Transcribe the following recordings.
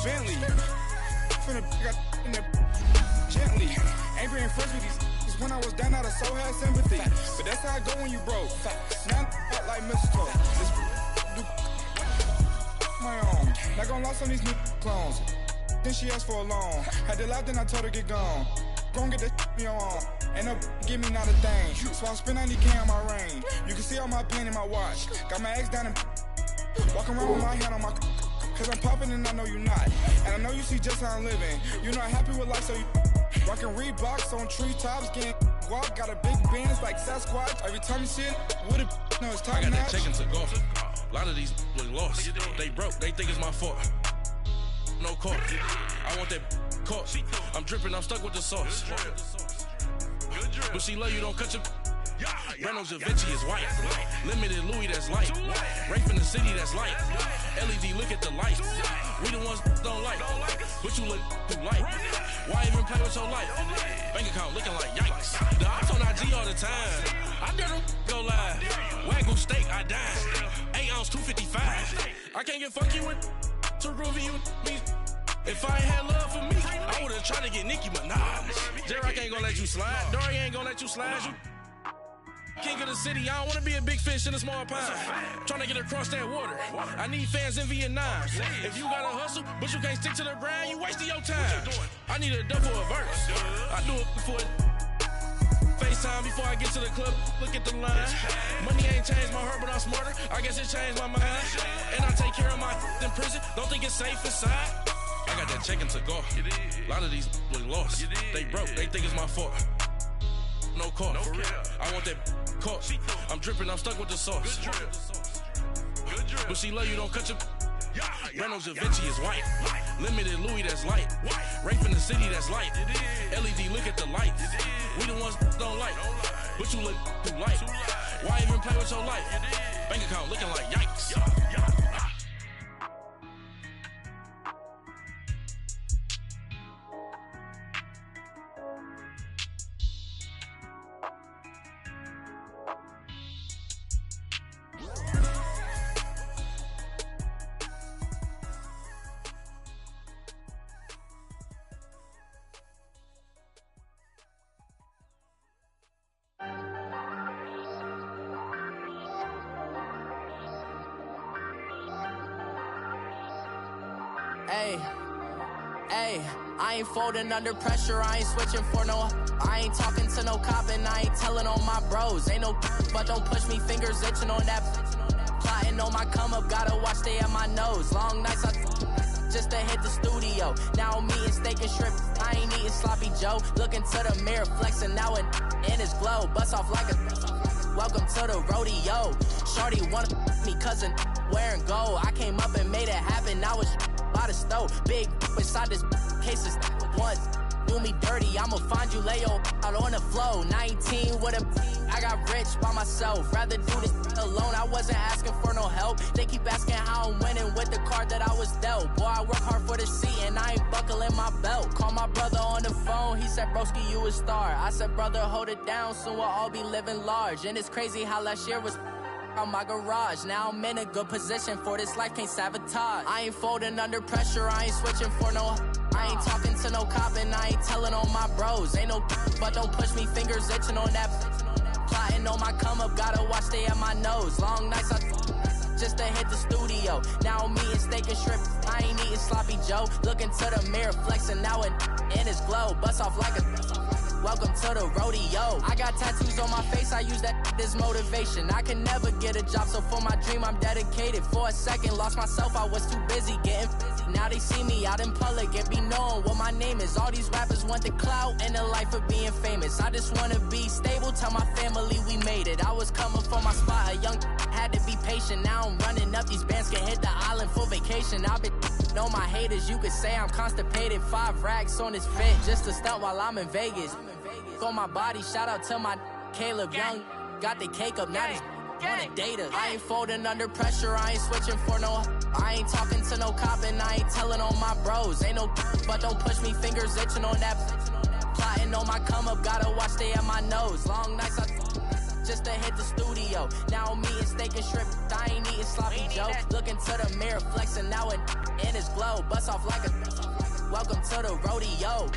Bentley. Finna got in that gently. Ain't been friends with these when I was down out of soul had sympathy. But that's how I go when you broke. Now I'm like mistletoe. Do my own. Not gonna lost on these new clones. Then she asked for a loan. Had to lie, then I told her get gone. Gon' get that me on. Ain't no give me not a thing. So I spend 90K on my range. You can see all my pain in my watch. Got my ex down and walking around with my hand on my cause I'm popping and I know you not. And I know you see just how I'm living. You're not happy with life, so you rockin' Reeboks on treetops, getting guap. Got a big band, it's like Sasquatch. Every time you see it, with it, no, it's top notch. I got that check into golf. A lot of these look lost. They broke, they think it's my fault. No call. I want that caught. I'm dripping, I'm stuck with the sauce. But she love you, don't cut your. Reynolds Da Vinci is white. Limited Louis, that's light. Rape in the city, that's light. LED, look at the lights. We the ones don't like. But you look too light. Why even play with your life? Bank account looking like yikes. The ops on IG all the time. I dare them go live. Wagyu steak, I dine. 8 ounce, 255. I can't get funky with too groovy you me. If I ain't had love for me, I would've tried to get Nicki Minaj. Derek ain't gonna let you slide. Dory ain't gonna let you slide. You king of the city, I don't wanna be a big fish in a small pond. Trying to get across that water. I need fans in Vietnam. If you gotta hustle, but you can't stick to the grind, you wasting your time. I need a double a verse. I do it before FaceTime before I get to the club. Look at the line. Money ain't changed my heart, but I'm smarter. I guess it changed my mind. And I take care of my in prison. Don't think it's safe inside. I got that check into golf. A lot of these look lost. They broke, they think it's my fault. No call. I want that caught. I'm dripping, I'm stuck with the sauce. But she love you, don't cut your. Reynolds Da Vinci is white. Limited Louis, that's light. Rape in the city, that's light. LED, look at the lights. We the ones don't like. But you look too light. Why even play with your life? Bank account looking like yikes. Hey, I ain't folding under pressure, I ain't switching for no. I ain't talking to no cop and I ain't telling on my bros. Ain't no but don't push me, fingers itching on that. Plotting on my come up, gotta watch stay at my nose. Long nights I just to hit the studio. Now I'm eating steak and shrimp, I ain't eating sloppy Joe. Looking to the mirror, flexing now and in his glow. Bust off like a welcome to the rodeo. Shorty wanna me cousin wearing gold. I came up and made it happen, now it's by the stove. Big inside this cases once do me dirty, I'ma find you Leo out on the flow. 19 with a I got rich by myself, rather do this alone. I wasn't asking for no help, they keep asking how I'm winning with the card that I was dealt. Boy, I work hard for the seat and I ain't buckling my belt. Call my brother on the phone, he said broski you a star. I said brother hold it down, soon we'll all be living large. And it's crazy how last year was on my garage. Now I'm in a good position for this life, can't sabotage. I ain't folding under pressure, I ain't switching for no. I ain't talking to no cop and I ain't telling on my bros. Ain't no but don't push me, fingers itching on that. Plotting on my come up, gotta watch stay at my nose. Long nights I just to hit the studio. Now I'm eating steak and shrimp, I ain't eating sloppy Joe. Looking to the mirror, flexing now and in his glow. Bust off like a welcome to the rodeo. I got tattoos on my face, I use that as motivation. I can never get a job, so for my dream I'm dedicated. For a second, lost myself, I was too busy getting busy. Now they see me out in public and be knowing what my name is. All these rappers want the clout and the life of being famous. I just wanna be stable, tell my family we made it. I was coming from my spot, a young had to be patient. Now I'm running up, these bands can hit the island for vacation. I've been know my haters, you could say I'm constipated. 5 racks on this fit, just to stunt while I'm in Vegas. On my body, shout out to my Caleb Young. Got the cake up, now these wanna date us. I ain't folding under pressure, I ain't switching for no. I ain't talking to no cop and I ain't telling on my bros. Ain't no but don't push me, fingers itching on that. Plotting on my come up, gotta watch stay at my nose. Long nights I just to hit the studio. Now I'm eating steak and shrimp, I ain't eating sloppy Joe. Looking to the mirror, flexing now and in his glow. Bust off like a welcome to the rodeo.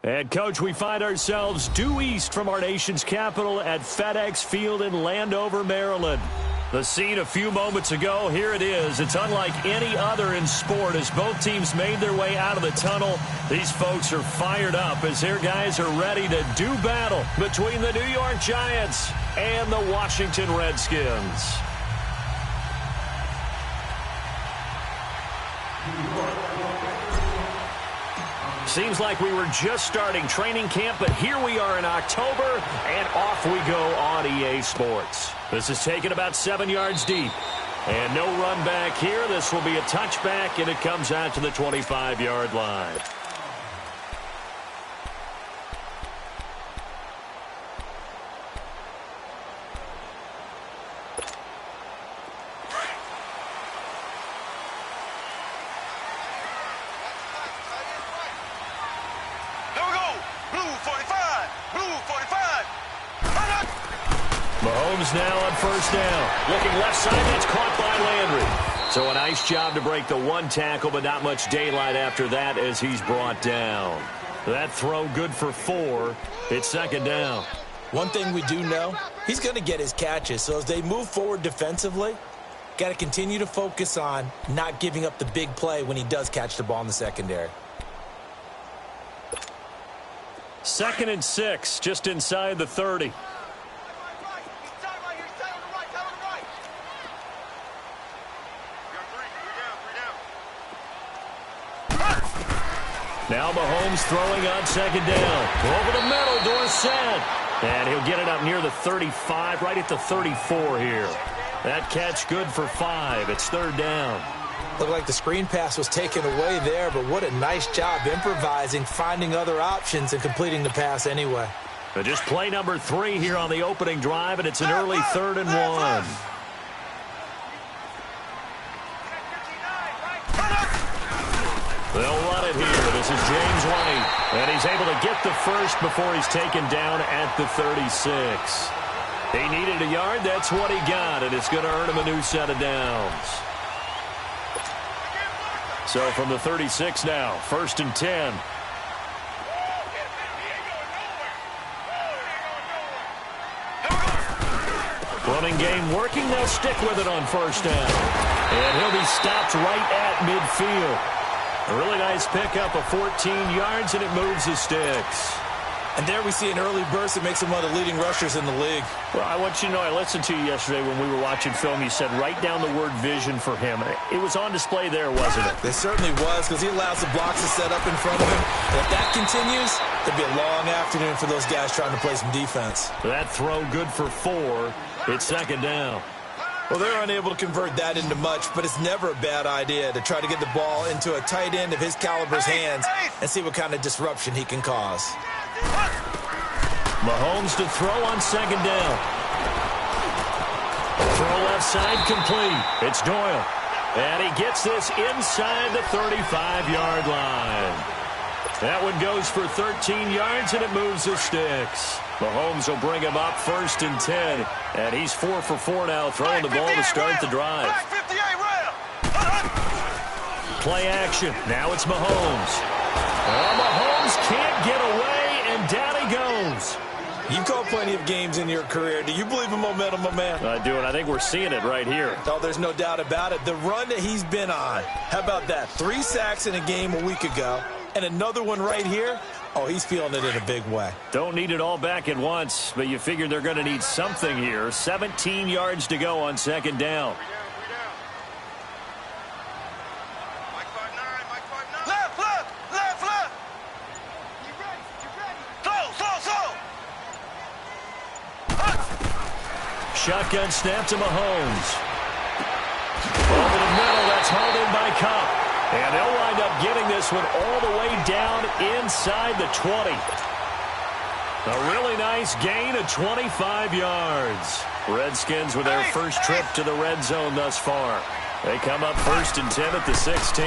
And, Coach, we find ourselves due east from our nation's capital at FedEx Field in Landover, Maryland. The scene a few moments ago, here it is. It's unlike any other in sport as both teams made their way out of the tunnel. These folks are fired up as their guys are ready to do battle between the New York Giants and the Washington Redskins. Seems like we were just starting training camp, but here we are in October, and off we go on EA Sports. This is taken about 7 yards deep. And no run back here. This will be a touchback, and it comes out to the 25-yard line. Mahomes now on first down. Looking left side, that's caught by Landry. So a nice job to break the one tackle, but not much daylight after that as he's brought down. That throw good for 4. It's second down. One thing we do know, he's going to get his catches. So as they move forward defensively, got to continue to focus on not giving up the big play when he does catch the ball in the secondary. 2nd and 6, just inside the 30. Now Mahomes throwing on second down. Over the middle, Dorsett. And he'll get it up near the 35, right at the 34 here. That catch good for 5. It's third down. Looked like the screen pass was taken away there, but what a nice job improvising, finding other options, and completing the pass anyway. But just play number 3 here on the opening drive, and it's an early 3rd and 1. They'll run it here. This is James White. And he's able to get the first before he's taken down at the 36. He needed a yard. That's what he got. And it's going to earn him a new set of downs. So from the 36 now, 1st and 10. Running game working. They'll stick with it on first down. And he'll be stopped right at midfield. A really nice pickup of 14 yards, and it moves the sticks. And there we see an early burst that makes him one of the leading rushers in the league. Well, I want you to know, I listened to you yesterday when we were watching film. You said write down the word vision for him. It was on display there, wasn't it? It certainly was, because he allows the blocks to set up in front of him. And if that continues, it'll be a long afternoon for those guys trying to play some defense. That throw good for 4. It's second down. Well, they're unable to convert that into much, but it's never a bad idea to try to get the ball into a tight end of his caliber's hands and see what kind of disruption he can cause. Mahomes to throw on second down. Throw left side complete. It's Doyle. And he gets this inside the 35-yard line. That one goes for 13 yards, and it moves the sticks. Mahomes will bring him up 1st and 10. And he's 4 for 4 now, throwing the ball to start the drive. Play action. Now it's Mahomes. Mahomes can't get away, and down he goes. You've called plenty of games in your career. Do you believe in momentum, my man? I do, and I think we're seeing it right here. Oh, there's no doubt about it. The run that he's been on. How about that? 3 sacks in a game a week ago, and another one right here. Oh, he's feeling it in a big way. Don't need it all back at once, but you figure they're going to need something here. 17 yards to go on second down. Left. You ready? Slow. Shotgun snap to Mahomes. Over the middle, that's hauled in by Cup. And they'll wind up getting this one all the way down inside the 20. A really nice gain of 25 yards. Redskins with their first trip to the red zone thus far. They come up 1st and 10 at the 16.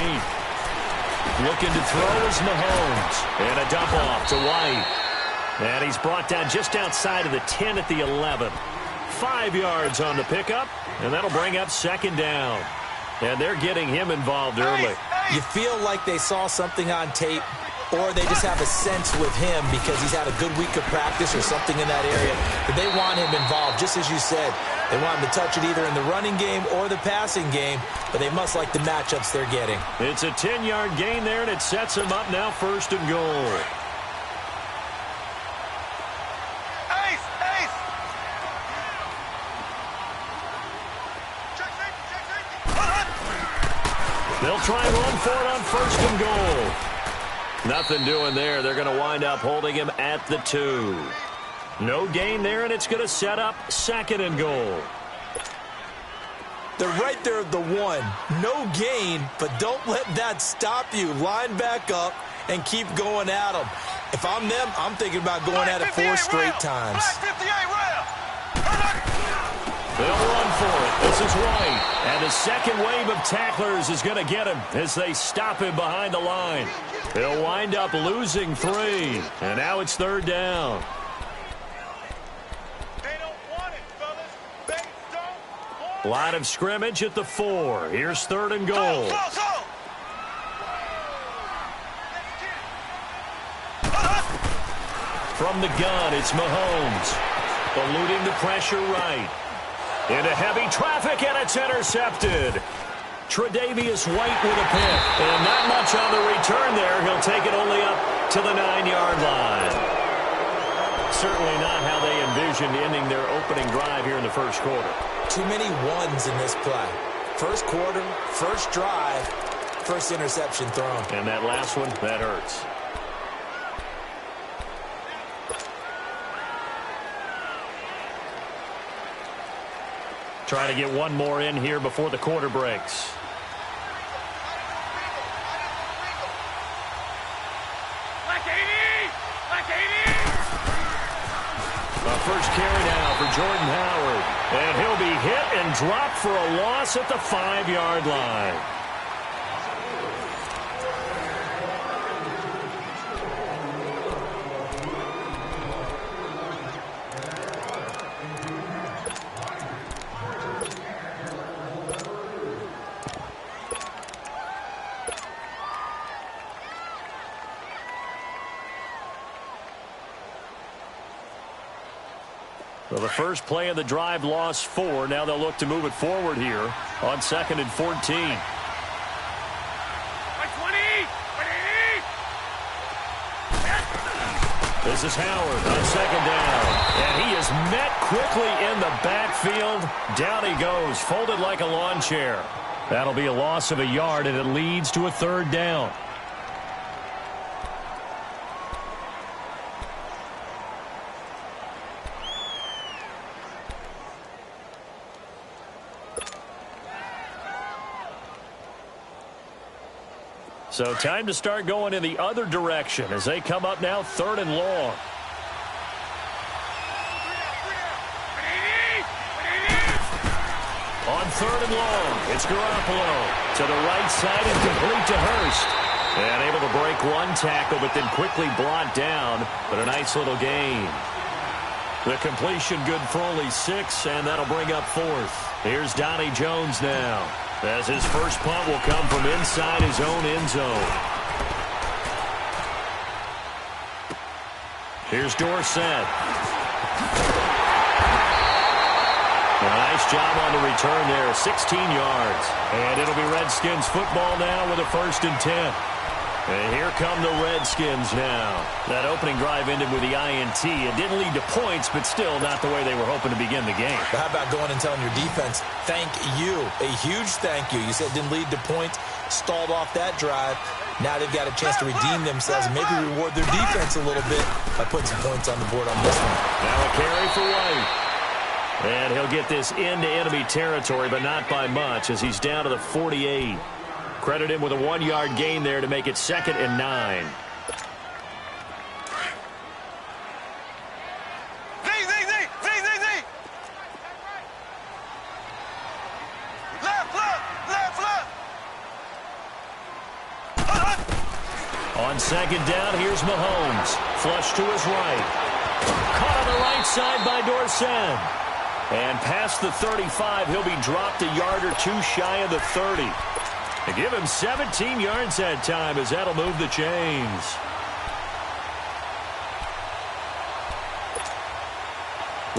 Looking to throw is Mahomes. And a dump off to White. And he's brought down just outside of the 10 at the 11. 5 yards on the pickup, and that'll bring up 2nd down. And they're getting him involved early. You feel like they saw something on tape, or they just have a sense with him because he's had a good week of practice or something in that area that they want him involved. Just as you said, they want him to touch it either in the running game or the passing game, but they must like the matchups they're getting. It's a 10-yard gain there, and it sets him up now 1st and goal. They'll try and run for it on 1st and goal. Nothing doing there. They're going to wind up holding him at the 2. No gain there, and it's going to set up 2nd and goal. They're right there at the 1. No gain, but don't let that stop you. Line back up and keep going at them. If I'm them, I'm thinking about going at it 4 straight times. They'll run for it. This is White. And the second wave of tacklers is going to get him as they stop him behind the line. They'll wind up losing 3. And now it's 3rd down. They don't want it, fellas. They don't want it. Line of scrimmage at the 4. Here's 3rd and goal. From the gun, it's Mahomes. Eluding the pressure right. Into heavy traffic, and it's intercepted. Tre'Davious White with a pick. And not much on the return there. He'll take it only up to the 9-yard line. Certainly not how they envisioned ending their opening drive here in the first quarter. Too many ones in this play. First quarter, first drive, first interception thrown. And that last one, that hurts. Trying to get one more in here before the quarter breaks. The first carry now for Jordan Howard. And he'll be hit and dropped for a loss at the 5-yard line. Well, the first play of the drive lost 4. Now they'll look to move it forward here on 2nd and 14. This is Howard on 2nd down. And he is met quickly in the backfield. Down he goes, folded like a lawn chair. That'll be a loss of a yard, and it leads to a 3rd down. So time to start going in the other direction as they come up now 3rd and long. On 3rd and long, it's Garoppolo to the right side and complete to Hurst. And able to break one tackle, but then quickly brought down. But a nice little gain. The completion good for only 6, and that'll bring up 4th. Here's Donnie Jones now, as his first punt will come from inside his own end zone. Here's Dorsett. A nice job on the return there, 16 yards. And it'll be Redskins football now with a 1st and 10. And here come the Redskins now. That opening drive ended with the INT. It didn't lead to points, but still not the way they were hoping to begin the game. But how about going and telling your defense, thank you, a huge thank you. You said it didn't lead to points, stalled off that drive. Now they've got a chance to redeem themselves and maybe reward their defense a little bit by putting some points on the board on this one. Now a carry for White. And he'll get this into enemy territory, but not by much as he's down to the 48. Credit him with a 1-yard gain there to make it 2nd and 9. On 2nd down, here's Mahomes. Flush to his right. Caught on the right side by Dorsett. And past the 35, he'll be dropped a yard or two shy of the 30. To give him 17 yards that time, as that'll move the chains.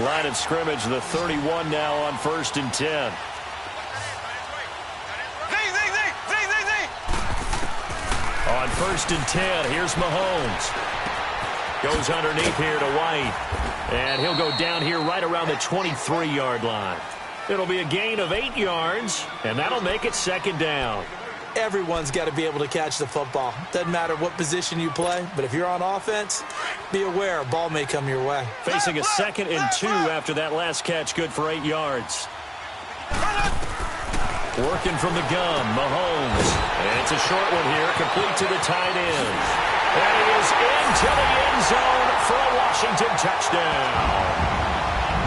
Line of scrimmage, the 31 now on 1st and 10. On 1st and 10, here's Mahomes. Goes underneath here to White. And he'll go down here right around the 23-yard line. It'll be a gain of 8 yards, and that'll make it 2nd down. Everyone's got to be able to catch the football. Doesn't matter what position you play, but if you're on offense, be aware a ball may come your way. Facing a 2nd and 2 after that last catch, good for 8 yards. Working from the gun, Mahomes. And it's a short one here, complete to the tight end. And he is into the end zone for a Washington touchdown.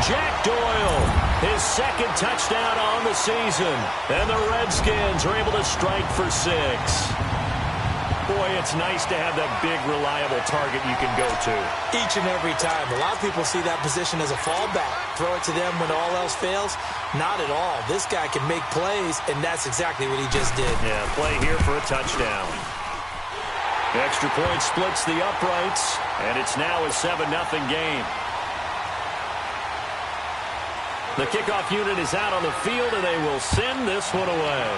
Jack Doyle, his 2nd touchdown on the season. And the Redskins are able to strike for 6. Boy, it's nice to have that big, reliable target you can go to. Each and every time. A lot of people see that position as a fallback. Throw it to them when all else fails. Not at all. This guy can make plays, and that's exactly what he just did. Yeah, play here for a touchdown. Extra point splits the uprights, and it's now a 7-0 game. The kickoff unit is out on the field, and they will send this one away.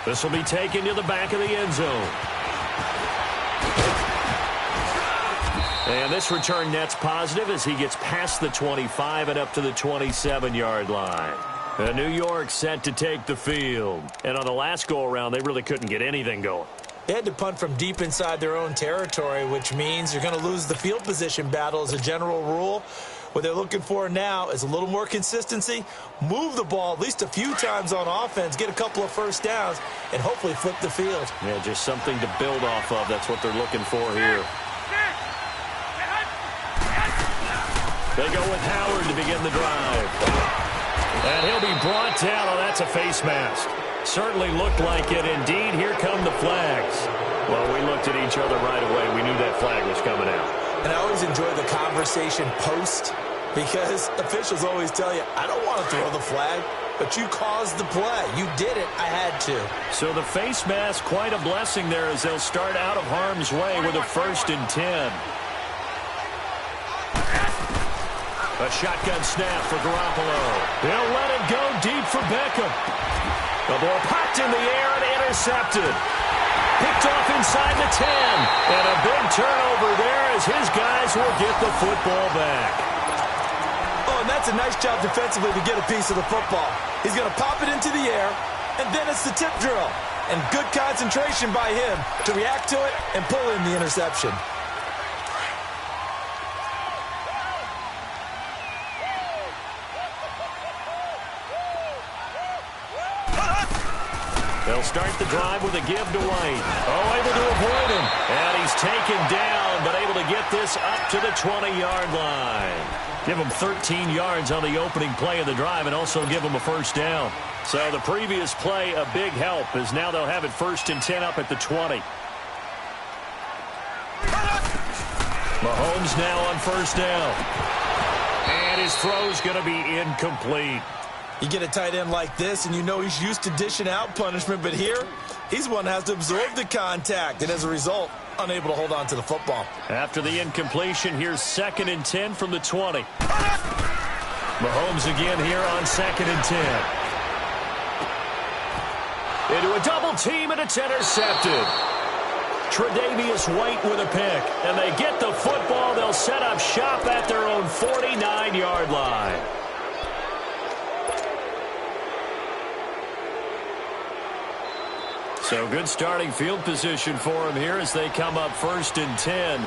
This will be taken to the back of the end zone. And this return net's positive as he gets past the 25 and up to the 27-yard line. And New York set to take the field. And on the last go-around, they really couldn't get anything going. They had to punt from deep inside their own territory, which means you're going to lose the field position battle as a general rule. What they're looking for now is a little more consistency, move the ball at least a few times on offense, get a couple of first downs, and hopefully flip the field. Yeah, just something to build off of. That's what they're looking for here. They go with Howard to begin the drive. And he'll be brought down. Oh, that's a face mask. Certainly looked like it. Indeed, here come the flags. Well, we looked at each other right away. We knew that flag was coming out. And I always enjoy the conversation post because officials always tell you, I don't want to throw the flag, but you caused the play. You did it. I had to. So the face mask, quite a blessing there as they'll start out of harm's way with a 1st and 10. A shotgun snap for Garoppolo. They'll let it go deep for Beckham. The ball popped in the air and intercepted. Picked off inside the 10. And a big turnover there as his guys will get the football back. Oh, and that's a nice job defensively to get a piece of the football. He's going to pop it into the air, and then it's the tip drill. And good concentration by him to react to it and pull in the interception. They'll start the drive with a give to White. Oh, able to avoid him. And he's taken down, but able to get this up to the 20-yard line. Give him 13 yards on the opening play of the drive and also give him a first down. So the previous play, a big help, as now they'll have it 1st and 10 up at the 20. Mahomes now on 1st down. And his throw's going to be incomplete. You get a tight end like this, and you know he's used to dishing out punishment, but here, he's one that has to absorb the contact, and as a result, unable to hold on to the football. After the incompletion, here's 2nd and 10 from the 20. Mahomes again here on 2nd and 10. Into a double team, and it's intercepted. Tre'Davious White with a pick, and they get the football. They'll set up shop at their own 49-yard line. So good starting field position for him here as they come up 1st and 10.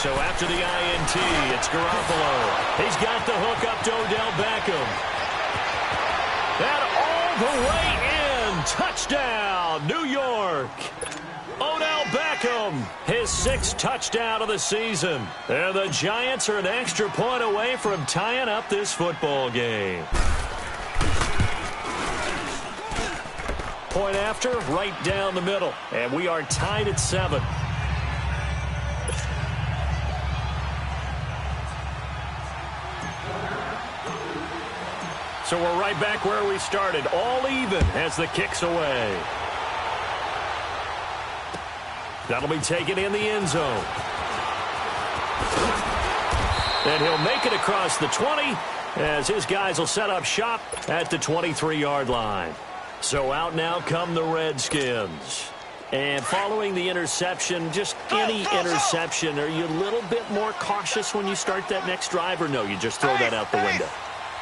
So after the INT, it's Garoppolo. He's got the hook up to Odell Beckham. And all the way in. Touchdown, New York. Odell Beckham, his 6th touchdown of the season. And the Giants are an extra point away from tying up this football game. Point after, right down the middle. And we are tied at 7. So we're right back where we started, all even as the kick's away. That'll be taken in the end zone. And he'll make it across the 20 as his guys will set up shop at the 23-yard line. So out now come the Redskins. And following the interception, just any interception, are you a little bit more cautious when you start that next drive, or no, you just throw that out the window?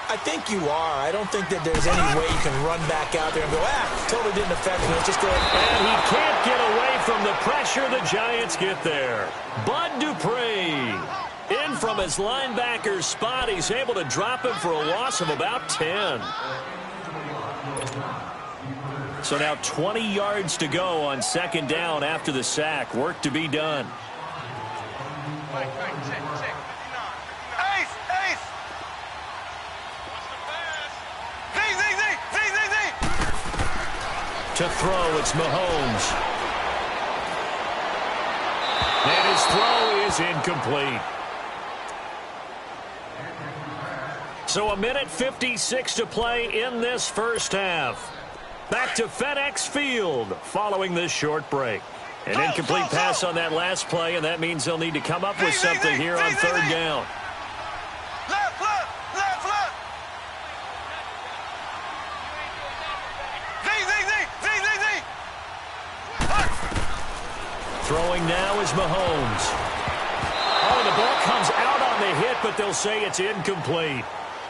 I think you are. I don't think that there's any way you can run back out there and go, totally didn't affect me. Let's just go. And he can't get away from the pressure the Giants get there. Bud Dupree in from his linebacker's spot. He's able to drop him for a loss of about 10. So now 20 yards to go on 2nd down after the sack. Work to be done. To throw, it's Mahomes. And his throw is incomplete. So a minute 56 to play in this first half. Back to FedEx Field following this short break. An incomplete pass on that last play, and that means they'll need to come up with something here on 3rd down. Throwing now is Mahomes. Oh, the ball comes out on the hit, but they'll say it's incomplete.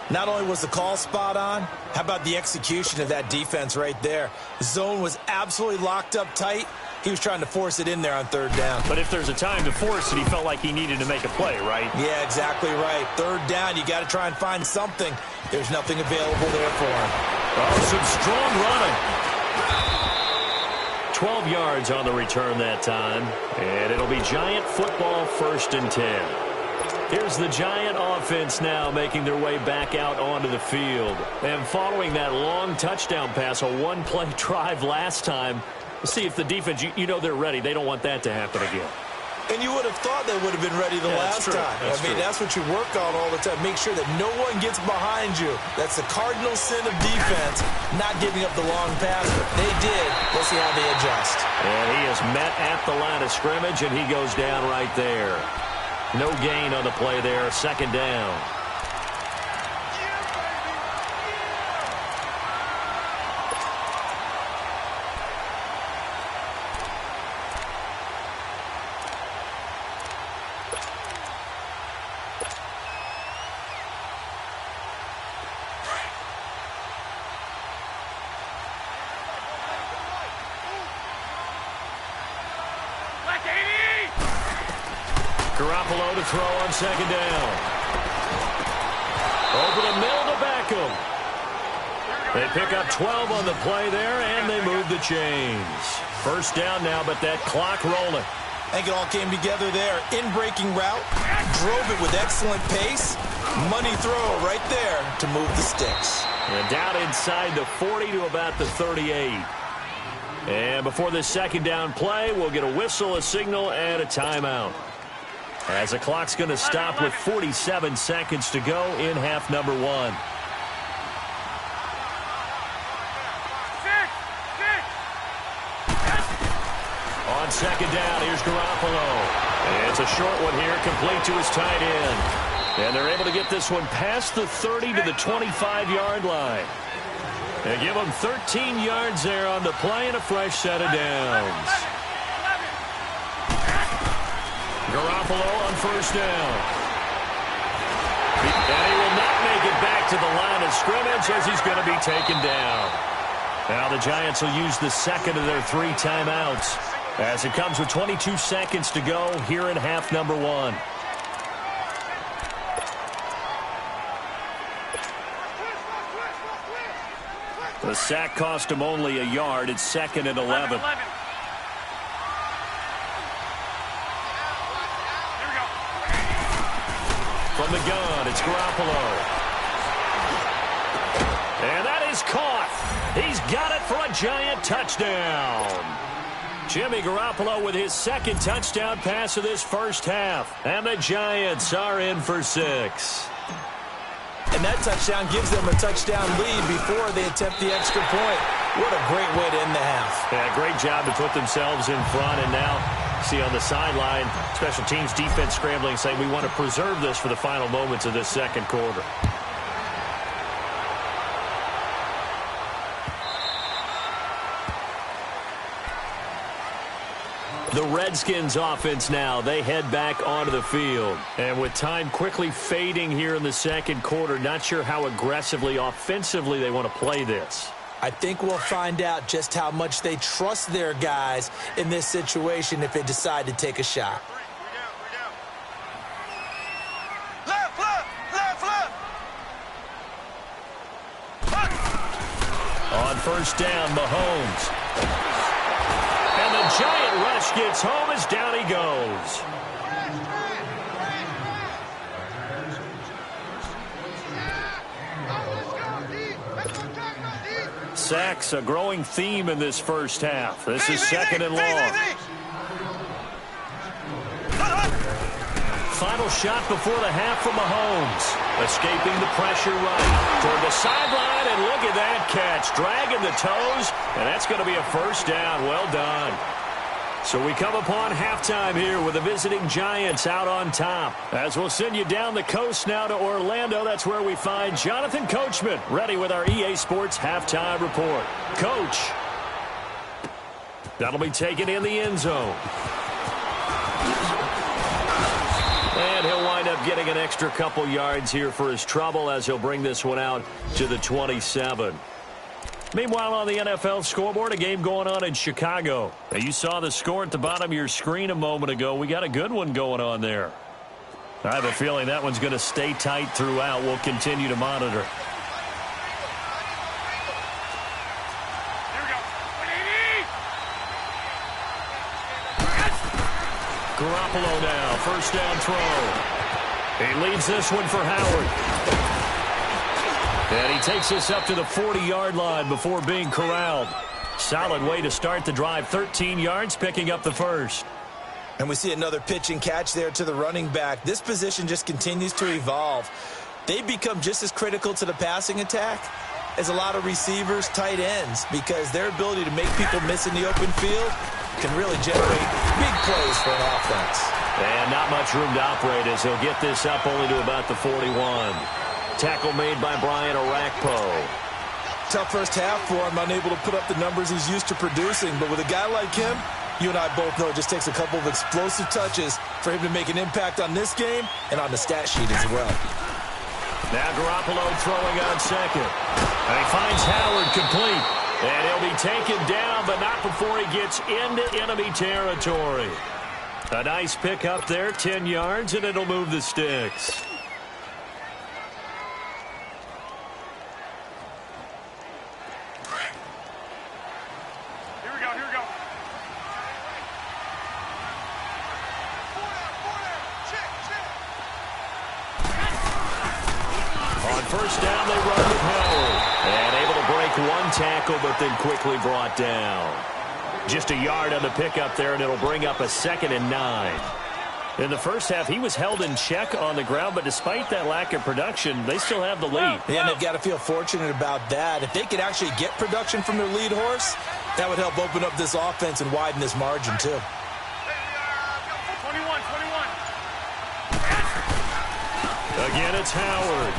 Not only was the call spot on, how about the execution of that defense right there? The zone was absolutely locked up tight. He was trying to force it in there on 3rd down. But if there's a time to force it, he felt like he needed to make a play, right? Yeah, exactly right. 3rd down, you got to try and find something. There's nothing available there for him. Oh, some strong running. 12 yards on the return that time. And it'll be Giant football, 1st and 10. Here's the Giant offense now making their way back out onto the field. And following that long touchdown pass, a one-play drive last time, let's see if the defense, you know they're ready. They don't want that to happen again. And you would have thought they would have been ready the last time. That's what you work on all the time. Make sure that no one gets behind you. That's the cardinal sin of defense, not giving up the long pass. They did. Let's see how they adjust. And he is met at the line of scrimmage, and he goes down right there. No gain on the play there. 2nd down. Garoppolo to throw on 2nd down. Over the middle to Beckham. They pick up 12 on the play there, and they move the chains. 1st down now, but that clock rolling. I think it all came together there. In-breaking route, drove it with excellent pace. Money throw right there to move the sticks. And down inside the 40 to about the 38. And before this 2nd down play, we'll get a whistle, a signal, and a timeout. As the clock's going to stop with 47 seconds to go in half number 1. On 2nd down, here's Garoppolo. It's a short one here, complete to his tight end. And they're able to get this one past the 30 to the 25-yard line. They give them 13 yards there on the play and a fresh set of downs. Garoppolo on 1st down. And he will not make it back to the line of scrimmage as he's going to be taken down. Now the Giants will use the 2nd of their 3 timeouts as it comes with 22 seconds to go here in half number 1. The sack cost him only a yard. It's 2nd and 11. From the gun, it's Garoppolo. And that is caught. He's got it for a Giant touchdown. Jimmy Garoppolo with his 2nd touchdown pass of this first half. And the Giants are in for 6. And that touchdown gives them a touchdown lead before they attempt the extra point. What a great way to end the half. Yeah, great job to put themselves in front. And now, see on the sideline, special teams defense scrambling, saying we want to preserve this for the final moments of this second quarter. The Redskins offense now, they head back onto the field. And with time quickly fading here in the second quarter, not sure how aggressively, offensively they want to play this. I think we'll find out just how much they trust their guys in this situation if they decide to take a shot. On first down, Mahomes. And the Giant rush gets home as down he goes. Sacks, a growing theme in this first half. This is 2nd and long. Final shot before the half from Mahomes. Escaping the pressure right toward the sideline, and look at that catch. Dragging the toes, and that's going to be a first down. Well done. So we come upon halftime here with the visiting Giants out on top. As we'll send you down the coast now to Orlando, that's where we find Jonathan Coachman ready with our EA Sports halftime report. Coach. That'll be taken in the end zone. And he'll wind up getting an extra couple yards here for his trouble as he'll bring this one out to the 27. Meanwhile, on the NFL scoreboard, a game going on in Chicago. Now, you saw the score at the bottom of your screen a moment ago. We got a good one going on there. I have a feeling that one's going to stay tight throughout. We'll continue to monitor. Garoppolo now, first down throw. He leaves this one for Howard. And he takes us up to the 40-yard line before being corralled. Solid way to start the drive. 13 yards, picking up the first. And we see another pitch and catch there to the running back. This position just continues to evolve. They've become just as critical to the passing attack as a lot of receivers, tight ends, because their ability to make people miss in the open field can really generate big plays for an offense. And not much room to operate as he'll get this up only to about the 41. Tackle made by Brian Orakpo. Tough first half for him, unable to put up the numbers he's used to producing. But with a guy like him, you and I both know it just takes a couple of explosive touches for him to make an impact on this game and on the stat sheet as well. Now Garoppolo throwing on second. And he finds Howard complete. And he'll be taken down, but not before he gets into enemy territory. A nice pick up there, 10 yards, and it'll move the sticks. First down, they run with Howard. And able to break one tackle, but then quickly brought down. Just a yard on the pickup there, and it'll bring up a 2nd and 9. In the first half, he was held in check on the ground, but despite that lack of production, they still have the lead. Yeah, and they've got to feel fortunate about that. If they could actually get production from their lead horse, that would help open up this offense and widen this margin, too. 21. Again, it's Howard.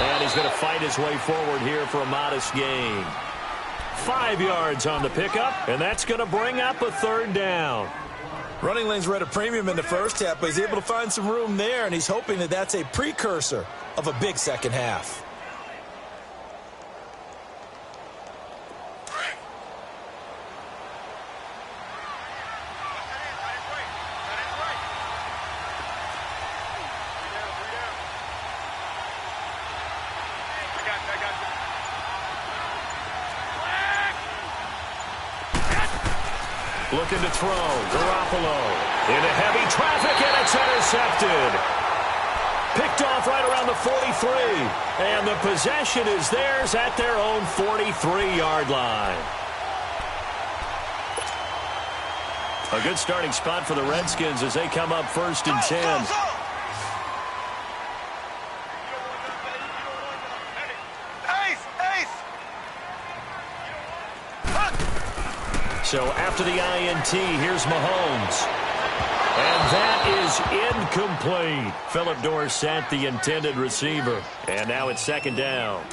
And he's going to fight his way forward here for a modest gain. 5 yards on the pickup, and that's going to bring up a 3rd down. Running lanes were at a premium in the first half, but he's able to find some room there, and he's hoping that that's a precursor of a big second half. Looking to throw. Garoppolo into heavy traffic, and it's intercepted. Picked off right around the 43. And the possession is theirs at their own 43-yard line. A good starting spot for the Redskins as they come up 1st and 10. So after the INT, here's Mahomes. And that is incomplete. Philip Dorsett, the intended receiver. And now it's 2nd down.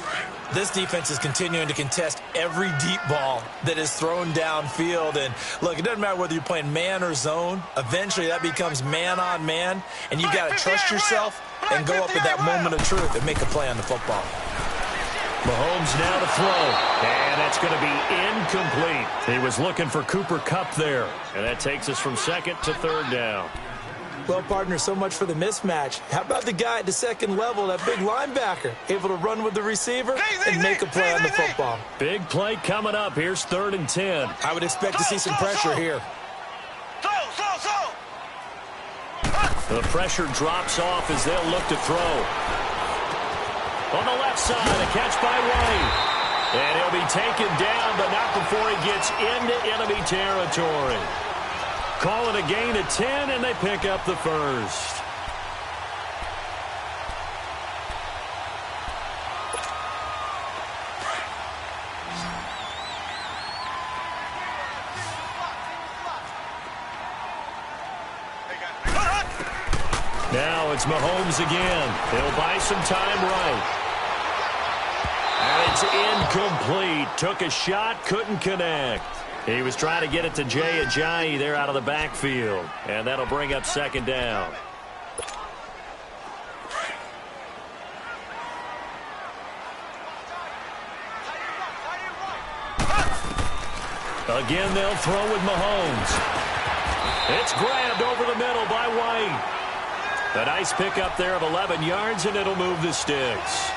This defense is continuing to contest every deep ball that is thrown downfield. And, look, it doesn't matter whether you're playing man or zone. Eventually, that becomes man-on-man. And you've got to trust yourself and go up at that moment of truth and make a play on the football. Mahomes now to throw. And that's going to be incomplete. He was looking for Cooper Kupp there. And that takes us from 2nd to 3rd down. Well, partner, so much for the mismatch. How about the guy at the 2nd level, that big linebacker, able to run with the receiver and make a play on the football? Big play coming up. Here's 3rd and 10. I would expect to see some pressure here. The pressure drops off as they'll look to throw. On the left side, a catch by White. And he'll be taken down, but not before he gets into enemy territory. Call it a gain of 10, and they pick up the first. Now it's Mahomes again. He'll buy some time right. And it's incomplete. Took a shot, couldn't connect. He was trying to get it to Jay Ajayi there out of the backfield. And that'll bring up 2nd down. Again, they'll throw with Mahomes. It's grabbed over the middle by White. A nice pickup there of 11 yards, and it'll move the sticks.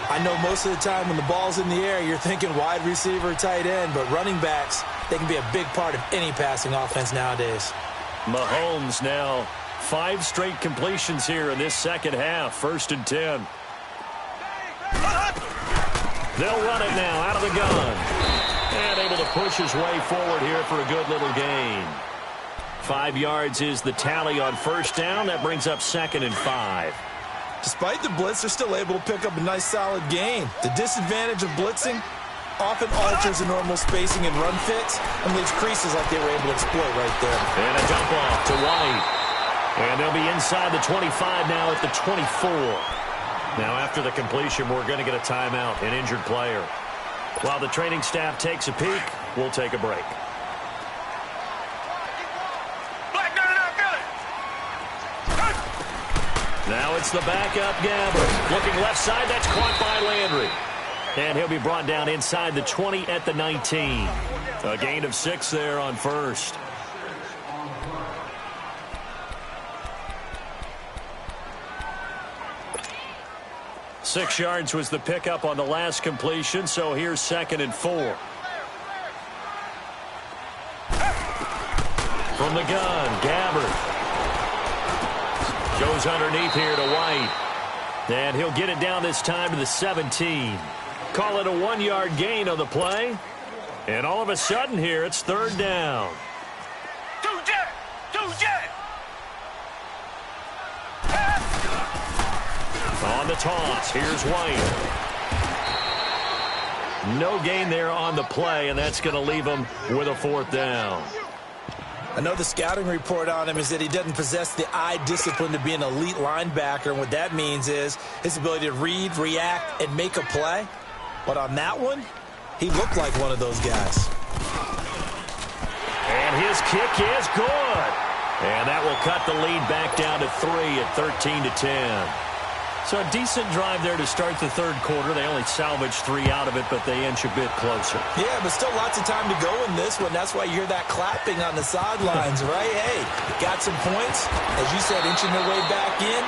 I know most of the time when the ball's in the air, you're thinking wide receiver, tight end, but running backs, they can be a big part of any passing offense nowadays. Mahomes now 5 straight completions here in this 2nd half. 1st and 10. They'll run it now out of the gun. And able to push his way forward here for a good little gain. 5 yards is the tally on 1st down. That brings up 2nd and 5. Despite the blitz, they're still able to pick up a nice, solid gain. The disadvantage of blitzing often alters the normal spacing and run fits and leaves creases like they were able to exploit right there. And a dump off to White. And they'll be inside the 25 now at the 24. Now, after the completion, we're going to get a timeout, an injured player. While the training staff takes a peek, we'll take a break. Now it's the backup Gabbert. Looking left side, that's caught by Landry. And he'll be brought down inside the 20 at the 19. A gain of 6 there on 1st. Six yards was the pickup on the last completion, so here's 2nd and 4. From the gun, Gabbert. Goes underneath here to White. And he'll get it down this time to the 17. Call it a 1-yard gain on the play. And all of a sudden here, it's 3rd down. On the toss, here's White. No gain there on the play, and that's going to leave him with a 4th down. I know the scouting report on him is that he doesn't possess the eye discipline to be an elite linebacker. And what that means is his ability to read, react, and make a play. But on that one, he looked like one of those guys. And his kick is good. And that will cut the lead back down to 3 at 13-10. So a decent drive there to start the 3rd quarter. They only salvaged 3 out of it, but they inch a bit closer. Yeah, but still lots of time to go in this one. That's why you hear that clapping on the sidelines, right? Hey, got some points. As you said, inching their way back in.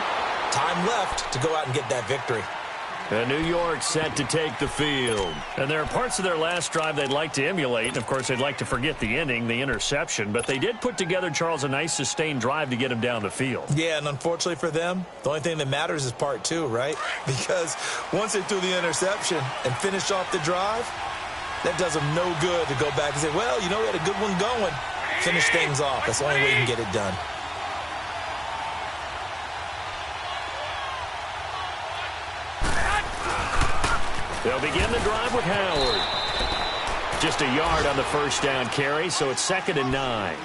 Time left to go out and get that victory. And New York set to take the field. And there are parts of their last drive they'd like to emulate. And, of course, they'd like to forget the ending, the interception. But they did put together, Charles, a nice sustained drive to get him down the field. Yeah, and unfortunately for them, the only thing that matters is part two, right? Because once they threw the interception and finished off the drive, that does them no good to go back and say, well, you know, we had a good one going. Finish things off. That's the only way you can get it done. They'll begin the drive with Howard. Just a yard on the first down carry, so it's 2nd and 9.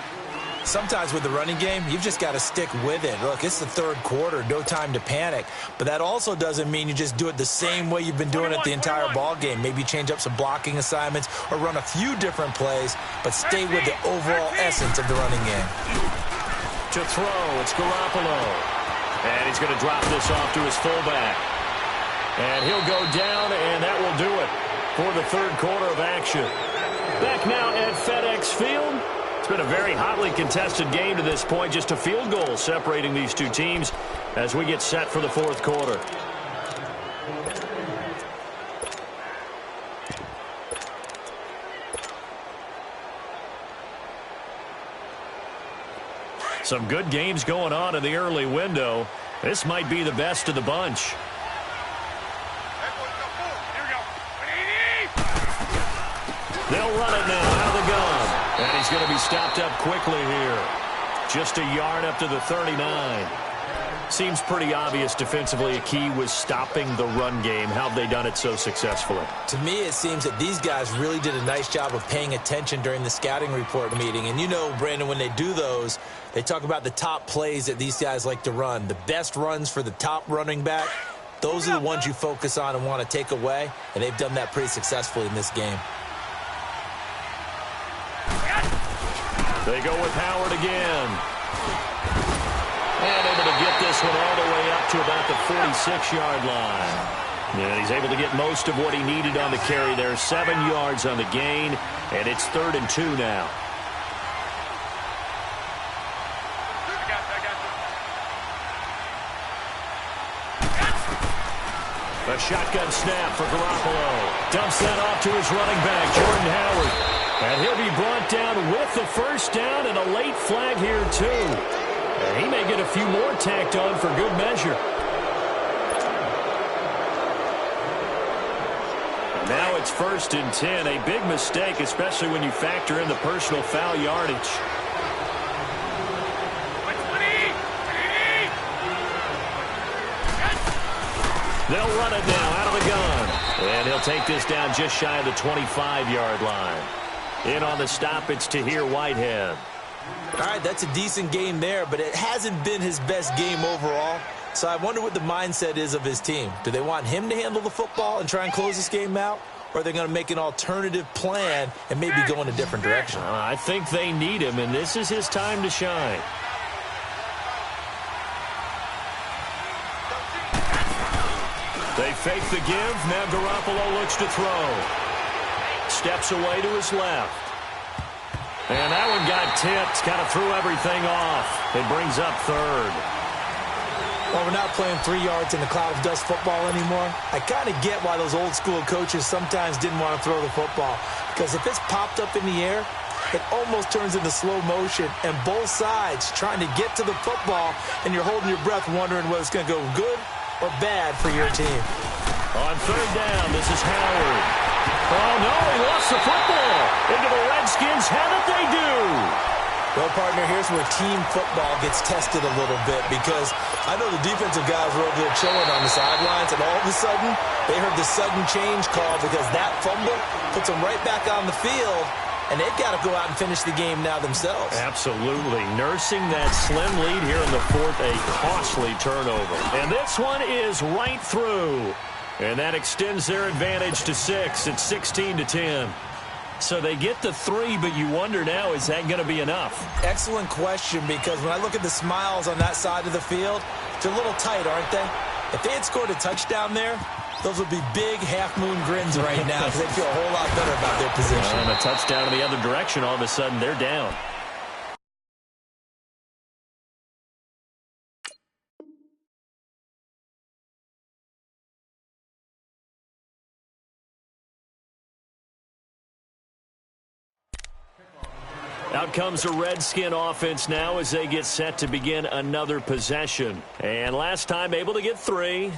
Sometimes with the running game, you've just got to stick with it. Look, it's the third quarter, no time to panic. But that also doesn't mean you just do it the same way you've been doing it the entire ball game. Maybe change up some blocking assignments or run a few different plays, but stay with the overall essence of the running game. To throw, it's Garoppolo. And he's going to drop this off to his fullback. And he'll go down, and that will do it for the third quarter of action. Back now at FedEx Field. It's been a very hotly contested game to this point. Just a field goal separating these two teams as we get set for the fourth quarter. Some good games going on in the early window. This might be the best of the bunch. They'll run it now out of the gun. And he's going to be stopped up quickly here. Just a yard up to the 39. Seems pretty obvious defensively a key was stopping the run game. How have they done it so successfully? To me, it seems that these guys really did a nice job of paying attention during the scouting report meeting. And you know, Brandon, when they do those, they talk about the top plays that these guys like to run. The best runs for the top running back. Those are the ones you focus on and want to take away. And they've done that pretty successfully in this game. They go with Howard again. And able to get this one all the way up to about the 46-yard line. And he's able to get most of what he needed on the carry there. 7 yards on the gain, and it's 3rd and 2 now. A shotgun snap for Garoppolo. Dumps that off to his running back, Jordan Howard. And he'll be brought down with the first down and a late flag here, too. And he may get a few more tacked on for good measure. Now it's 1st and 10. A big mistake, especially when you factor in the personal foul yardage. They'll run it now out of the gun. And he'll take this down just shy of the 25-yard line. In on the stop, it's Tahir Whitehead. All right, that's a decent game there, but it hasn't been his best game overall. So I wonder what the mindset is of his team. Do they want him to handle the football and try and close this game out? Or are they going to make an alternative plan and maybe go in a different direction? I think they need him, and this is his time to shine. They fake the give. Now Garoppolo looks to throw. Steps away to his left. And that one got tipped. Kind of threw everything off. It brings up 3rd. Well, we're not playing 3 yards in the cloud of dust football anymore. I kind of get why those old school coaches sometimes didn't want to throw the football. Because if it's popped up in the air, it almost turns into slow motion. And both sides trying to get to the football, and you're holding your breath wondering whether it's going to go good or bad for your team. On 3rd down, this is Howard. Oh, no, he lost the football into the Redskins. How did they do? Well, partner, here's where team football gets tested a little bit because I know the defensive guys were over there chilling on the sidelines, and all of a sudden, they heard the sudden change call because that fumble puts them right back on the field, and they've got to go out and finish the game now themselves. Absolutely. Nursing that slim lead here in the 4th, a costly turnover. And this one is right through. And that extends their advantage to 6. It's 16-10. So they get the 3, but you wonder now, is that going to be enough? Excellent question, because when I look at the smiles on that side of the field, they're a little tight, aren't they? If they had scored a touchdown there, those would be big half-moon grins right now because they'd feel a whole lot better about their position. And a touchdown in the other direction, all of a sudden they're down. Out comes the Redskin offense now as they get set to begin another possession. And last time able to get 3.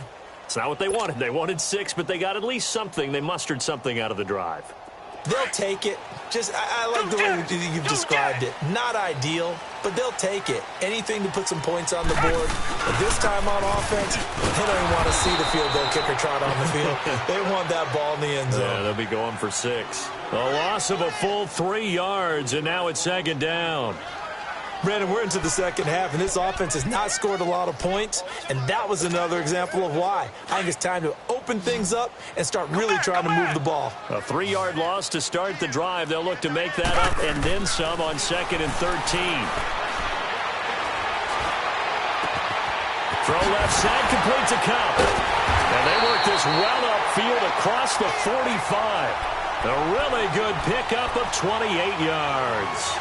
It's not what they wanted. They wanted 6, but they got at least something. They mustered something out of the drive. They'll take it. I like the way you've described it. Not ideal, but they'll take it. Anything to put some points on the board. But this time on offense, they don't even want to see the field goal kicker trot on the field. They want that ball in the end zone. Yeah, they'll be going for 6. A loss of a full 3 yards, and now it's 2nd down. Brandon, we're into the second half, and this offense has not scored a lot of points, and that was another example of why. I think it's time to open things up and start really trying to move the ball. A 3-yard loss to start the drive. They'll look to make that up and then some on 2nd and 13. Throw left side, complete to Cup. And they work this well upfield across the 45. A really good pickup of 28 yards.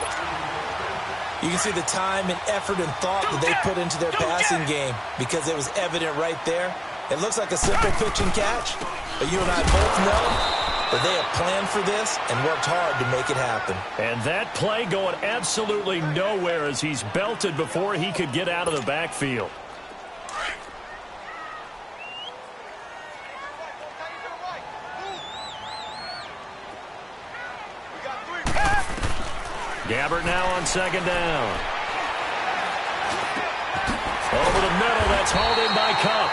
You can see the time and effort and thought that they put into their passing game because it was evident right there. It looks like a simple pitch and catch, but you and I both know that they have planned for this and worked hard to make it happen. And that play going absolutely nowhere as he's belted before he could get out of the backfield. Gabbert now on 2nd down. Over the middle, that's hauled in by Cup.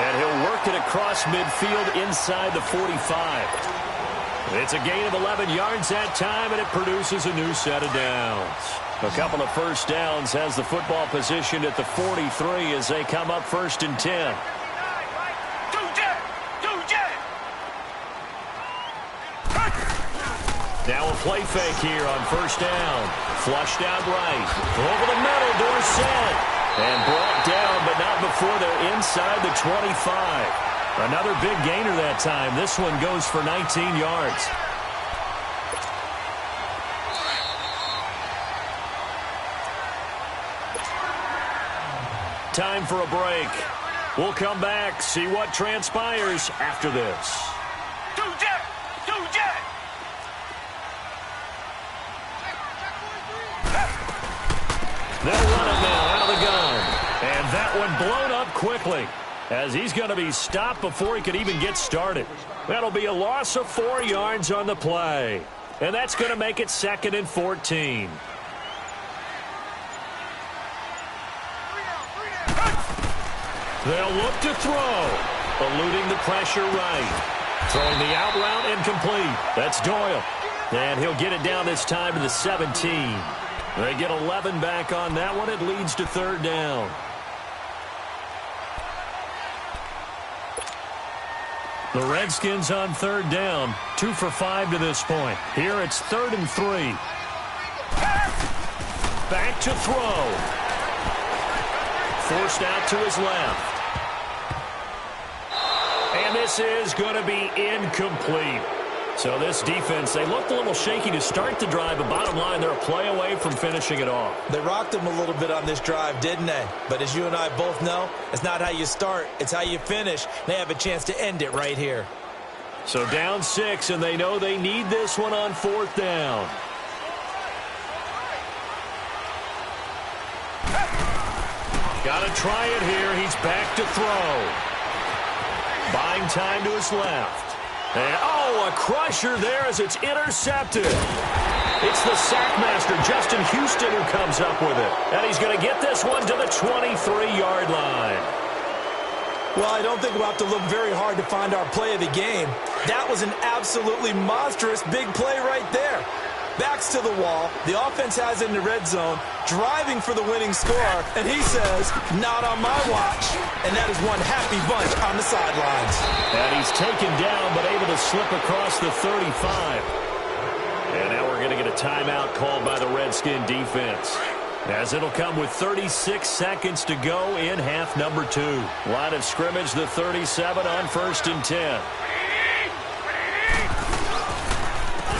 And he'll work it across midfield inside the 45. It's a gain of 11 yards that time, and it produces a new set of downs. A couple of first downs has the football positioned at the 43 as they come up 1st and 10. Now a play fake here on 1st down. Flushed out right. Over the middle, Dorsett. And brought down, but not before they're inside the 25. Another big gainer that time. This one goes for 19 yards. Time for a break. We'll come back, see what transpires after this. They'll run it now out of the gun. And that one blown up quickly as he's going to be stopped before he could even get started. That'll be a loss of 4 yards on the play. And that's going to make it 2nd and 14. They'll look to throw. Eluding the pressure right. Throwing the out route incomplete. That's Doyle. And he'll get it down this time to the 17. They get 11 back on that one. It leads to 3rd down. The Redskins on 3rd down. 2 for 5 to this point. Here it's 3rd and 3. Back to throw. Forced out to his left. And this is going to be incomplete. So this defense, they looked a little shaky to start the drive, but bottom line, they're a play away from finishing it off. They rocked them a little bit on this drive, didn't they? But as you and I both know, it's not how you start, it's how you finish. They have a chance to end it right here. So down 6, and they know they need this one on 4th down. Got to try it here. He's back to throw. Buying time to his left. And, a crusher there as it's intercepted. It's the sackmaster, Justin Houston, who comes up with it. And he's going to get this one to the 23-yard line. Well, I don't think we'll have to look very hard to find our play of the game. That was an absolutely monstrous big play right there. Backs to the wall. The offense has it in the red zone, driving for the winning score. And he says, not on my watch. And that is one happy bunch on the sidelines. And he's taken down, but able to slip across the 35. And now we're going to get a timeout called by the Redskin defense, as it'll come with 36 seconds to go in half number 2. Line of scrimmage, the 37 on 1st and 10.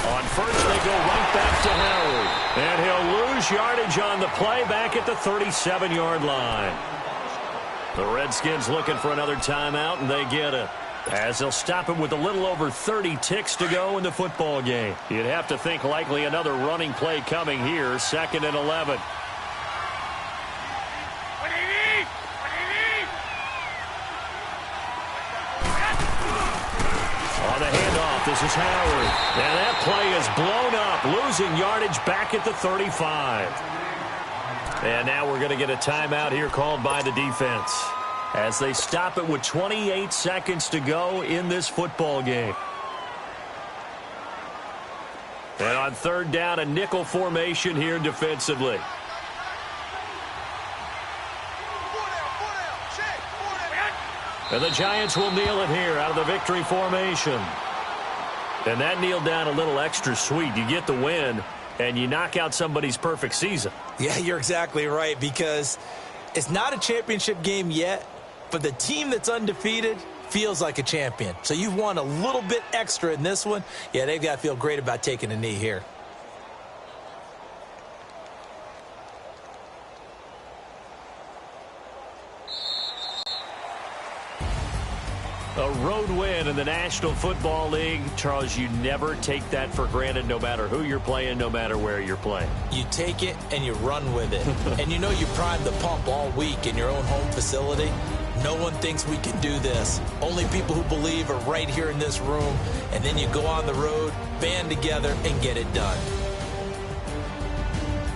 On 1st, they go right back to Howard. And he'll lose yardage on the play back at the 37-yard line. The Redskins looking for another timeout, and they get it. as they'll stop it with a little over 30 ticks to go in the football game. You'd have to think likely another running play coming here, 2nd and 11. On the handoff, this is Howard. And that play is blown up, losing yardage back at the 35. And now we're going to get a timeout here called by the defense, as they stop it with 28 seconds to go in this football game. And on 3rd down, a nickel formation here defensively. And the Giants will kneel it here out of the victory formation. And that kneel down a little extra sweet. You get the win, and you knock out somebody's perfect season. Yeah, you're exactly right, because it's not a championship game yet, but the team that's undefeated feels like a champion. So you've won a little bit extra in this one. Yeah, they've got to feel great about taking a knee here. A road win in the National Football League. Charles, you never take that for granted, no matter who you're playing, no matter where you're playing. You take it and you run with it. And you know you primed the pump all week in your own home facility. No one thinks we can do this. Only people who believe are right here in this room. And then you go on the road, band together, and get it done.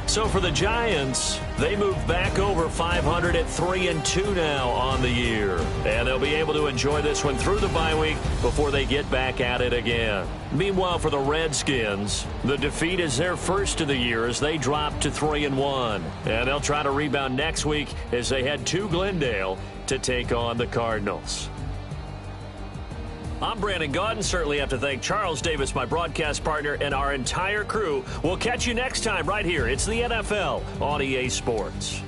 So for the Giants, they move back over 500 at 3-2 now on the year. And they'll be able to enjoy this one through the bye week before they get back at it again. Meanwhile, for the Redskins, the defeat is their first of the year as they drop to 3-1. And they'll try to rebound next week as they head to Glendale to take on the Cardinals. I'm Brandon Gaudin. Certainly have to thank Charles Davis, my broadcast partner, and our entire crew. We'll catch you next time right here. It's the NFL on EA Sports.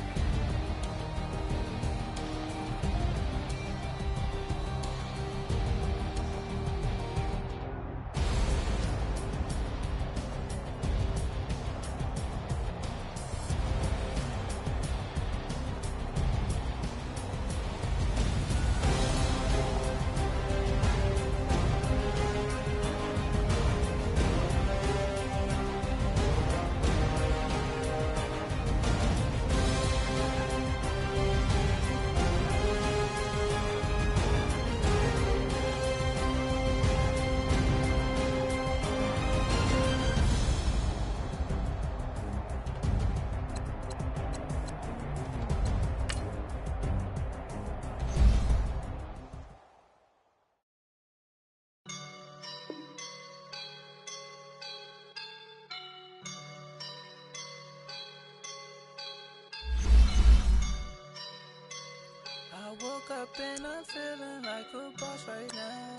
I woke up and I'm feeling like a boss right now.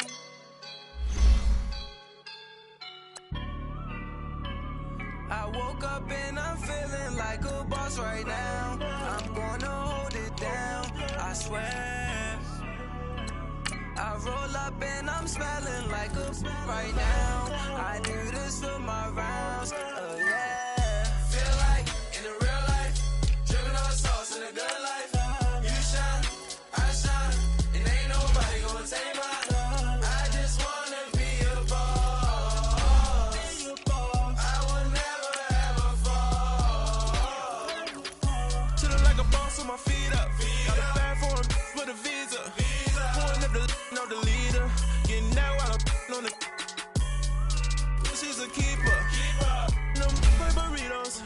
I woke up and I'm feeling like a boss right now. I'm gonna hold it down, I swear. I roll up and I'm smelling like a right now. I do this for my rounds, yeah. Feel like in the real life, dripping on sauce in a good life. You shine, I shine, and ain't nobody gonna take my. I just wanna be a boss. I would never ever fall. Chillin' like a boss with my feet up. Got a bag for him with a visa. Pulling up the no the leader. Getting that while I'm on the. She's a keeper. No burritos.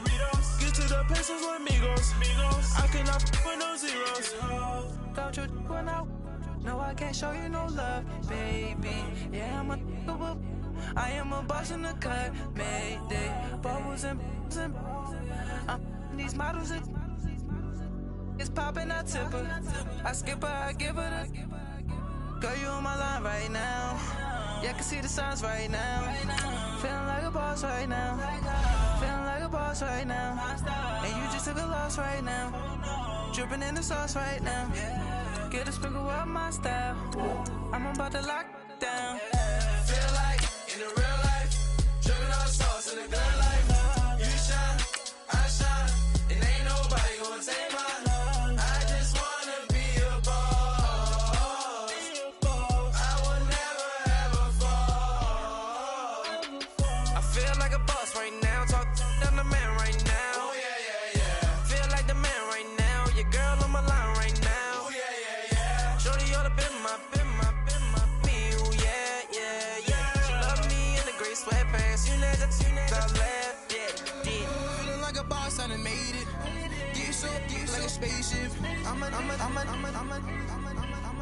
Get to the pesos with amigos. I cannot with no zeros. Don't you run out? No, I can't show you no love, baby. Yeah, I am a boss in the cut. Mayday. Bubbles and these models. It's popping, I tip her. I skip her, I give her the. Girl, you on my line right now. Yeah, I can see the signs right now. Feeling like a boss right now. Feeling like a boss right now. And you just took a loss right now. Dripping in the sauce right now. Get a sprinkle up my style. I'm about to lock down. Feel like in the real life, dripping on sauce in the good life. You shine, I shine, and ain't nobody gonna take mine. I just wanna be a boss. I would Top left, yeah, did. Feeling like a boss, I done made it. Get so like a spaceship.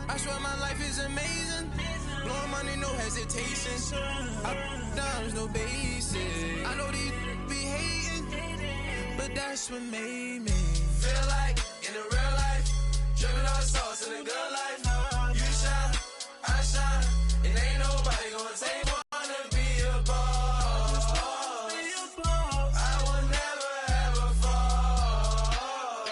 I swear my life is amazing. Blowing money, no hesitation. Dimes, no basic. I know these be hating, but that's what made me feel like in the real life. Dripping all sauce in the good life. You shine, I shine, and ain't nobody gonna take one to be a boss. I will never ever fall.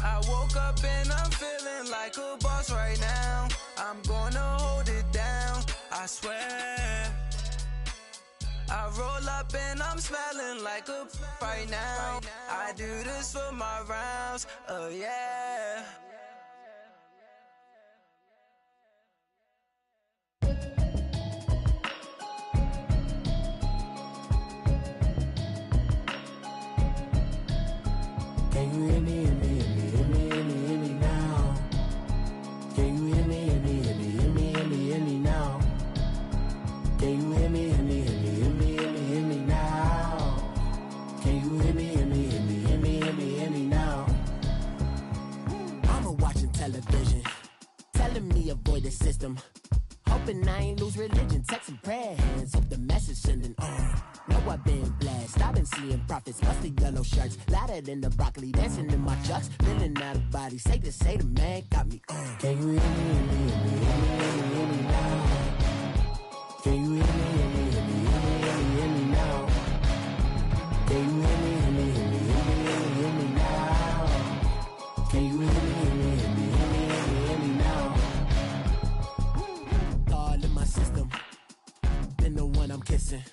I woke up and I'm feeling like a boss right now. I'm gonna hold it down, I swear. I roll up and I'm smelling like a right now. I do this for my rounds, oh yeah. Can you hear me, hear me, hear me, hear me, hear me, hear me now? Can you hear me, hear me, hear me, hear me, hear me, hear me now? Can you hear me, hear me, hear me, hear me, hear me, hear me now? Can you hear me, hear me, hear me, hear me, hear me, hear me now? Mama watching television, telling me avoid the system. Hoping I ain't lose religion, texting prayer hands, hope the message sending on. Know I've been blessed, I've been seeing prophets, mustard yellow shirts, louder than the broccoli, dancing in my chucks, feeling out of body, say the man got me on. Can you hear me, hear me, hear me, hear me, hear me, hear me now? Can you hear me, hear me, hear me, hear me, hear me, hear me now? Can you hear me, hear me, hear me, hear me, hear me, hear me now? Can you hear me, hear me, hear me, hear me, hear me, hear me now? All in my system, been the one I'm kissing.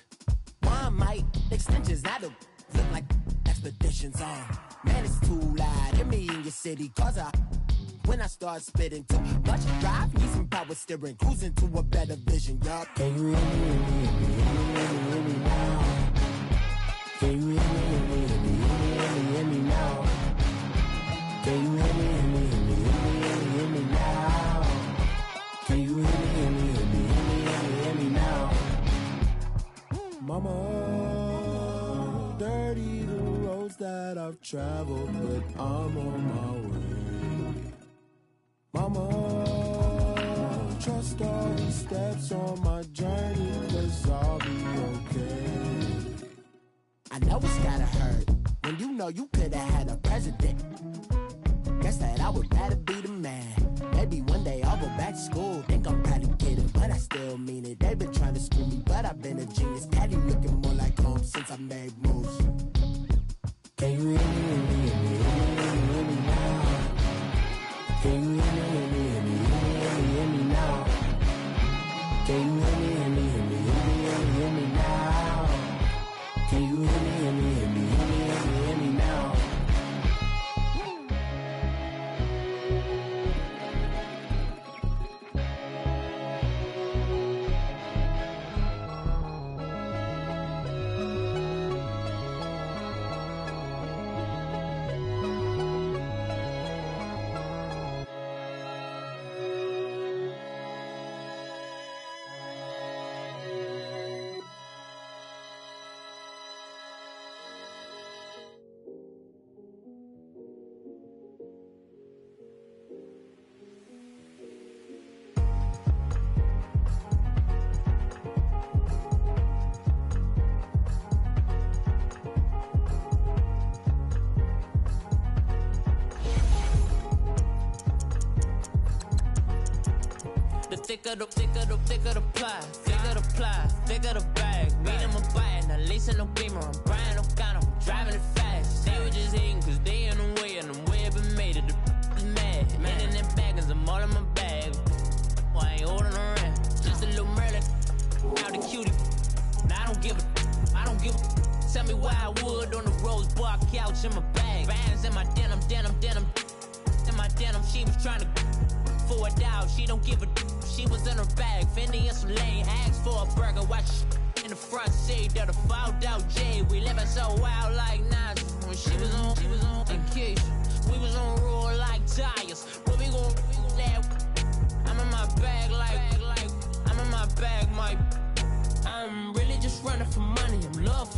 One might extensions, I don't look like expeditions on. Man, it's too loud, hear me in your city, cause when I start spitting too much drive, need some power steering, cruising to a better vision, y'all. Can you hear me, hear me, hear me, hear me, hear me, hear me now? Can you hear me, hear me, hear me, hear me, hear me, hear me now? Can you hear me, hear me, hear me, hear me, hear me, hear me now? Can you hear me, hear me, hear me, hear me, hear me, hear me now? Mama, dirty the roads that I've traveled, but I'm on my way. Mama, trust all these steps on my journey, 'cause I'll be okay. I know it's gotta hurt when you know you could've had a president. Guess that I would rather be the man. Maybe one day I'll go back to school. Think I'm probably kidding, but I still mean it. They've been trying to screw me, but I've been a genius. Daddy looking more like home since I made moves. Can you hear me, hear me, hear me, hear me, hear me now? Can you hear me, hear me, hear me, hear me, hear me, hear me now? Can you hear me, hear me, hear me, hear me, hear me, hear me now? Can you hear me, hear me, hear me, hear me, hear me, hear me now? Thicker the ply, thicker the ply, thicker the bag. Meet him a bite, now lacing no beamer. I'm Brian O'Connor, driving it fast. They were just hating cause they in the way, and the way I've been made it. The is mad. Man in that bag, cause I'm all in my bag. Well, I ain't holding around. Just a little Merlin, out the cutie. Now I don't give a. Tell me why I would on the rose bar couch in my bag. Bands in my denim. In my denim, she was trying to for a doubt. She don't give a. She was in her bag, Fendi and some lane, asked for a burger, watch in the front seat of the fouled out J. We living so wild like Nas. When she was on vacation, we was on roll like tires. What we gon' that? I'm in my bag like I'm in my bag, my. I'm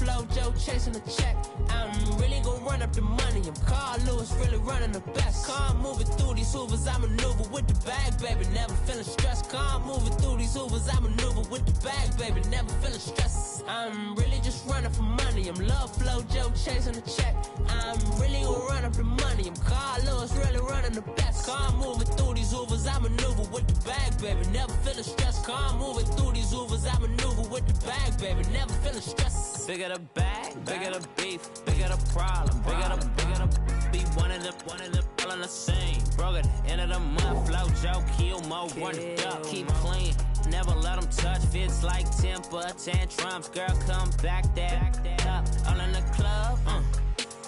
flow, Joe chasing the check. I'm really gon' run up the money. I'm Carl Lewis, really running the best. Car moving through these Hoovers, I maneuver with the bag, baby. Never feeling stressed. Car moving through these Hoovers, I maneuver with the bag, baby. Never feeling stressed. I'm really just running for money. I'm love flow, Joe chasing the check. I'm really gon' run up the money. I'm Carl Lewis, really running the best. Car moving through these Hoovers, I maneuver with the bag, baby. Never feeling stressed. Car moving through these Hoovers, I maneuver with the bag, baby. Never feeling stressed. Bigger the bag, bigger the beef, bigger the problem, bigger the be one of the all on the same. Broke at the end of the month, flow Joe, kill mo, run it up, keep clean. Never let them touch, fits like temper tantrums. Girl, come back that up, all in the club,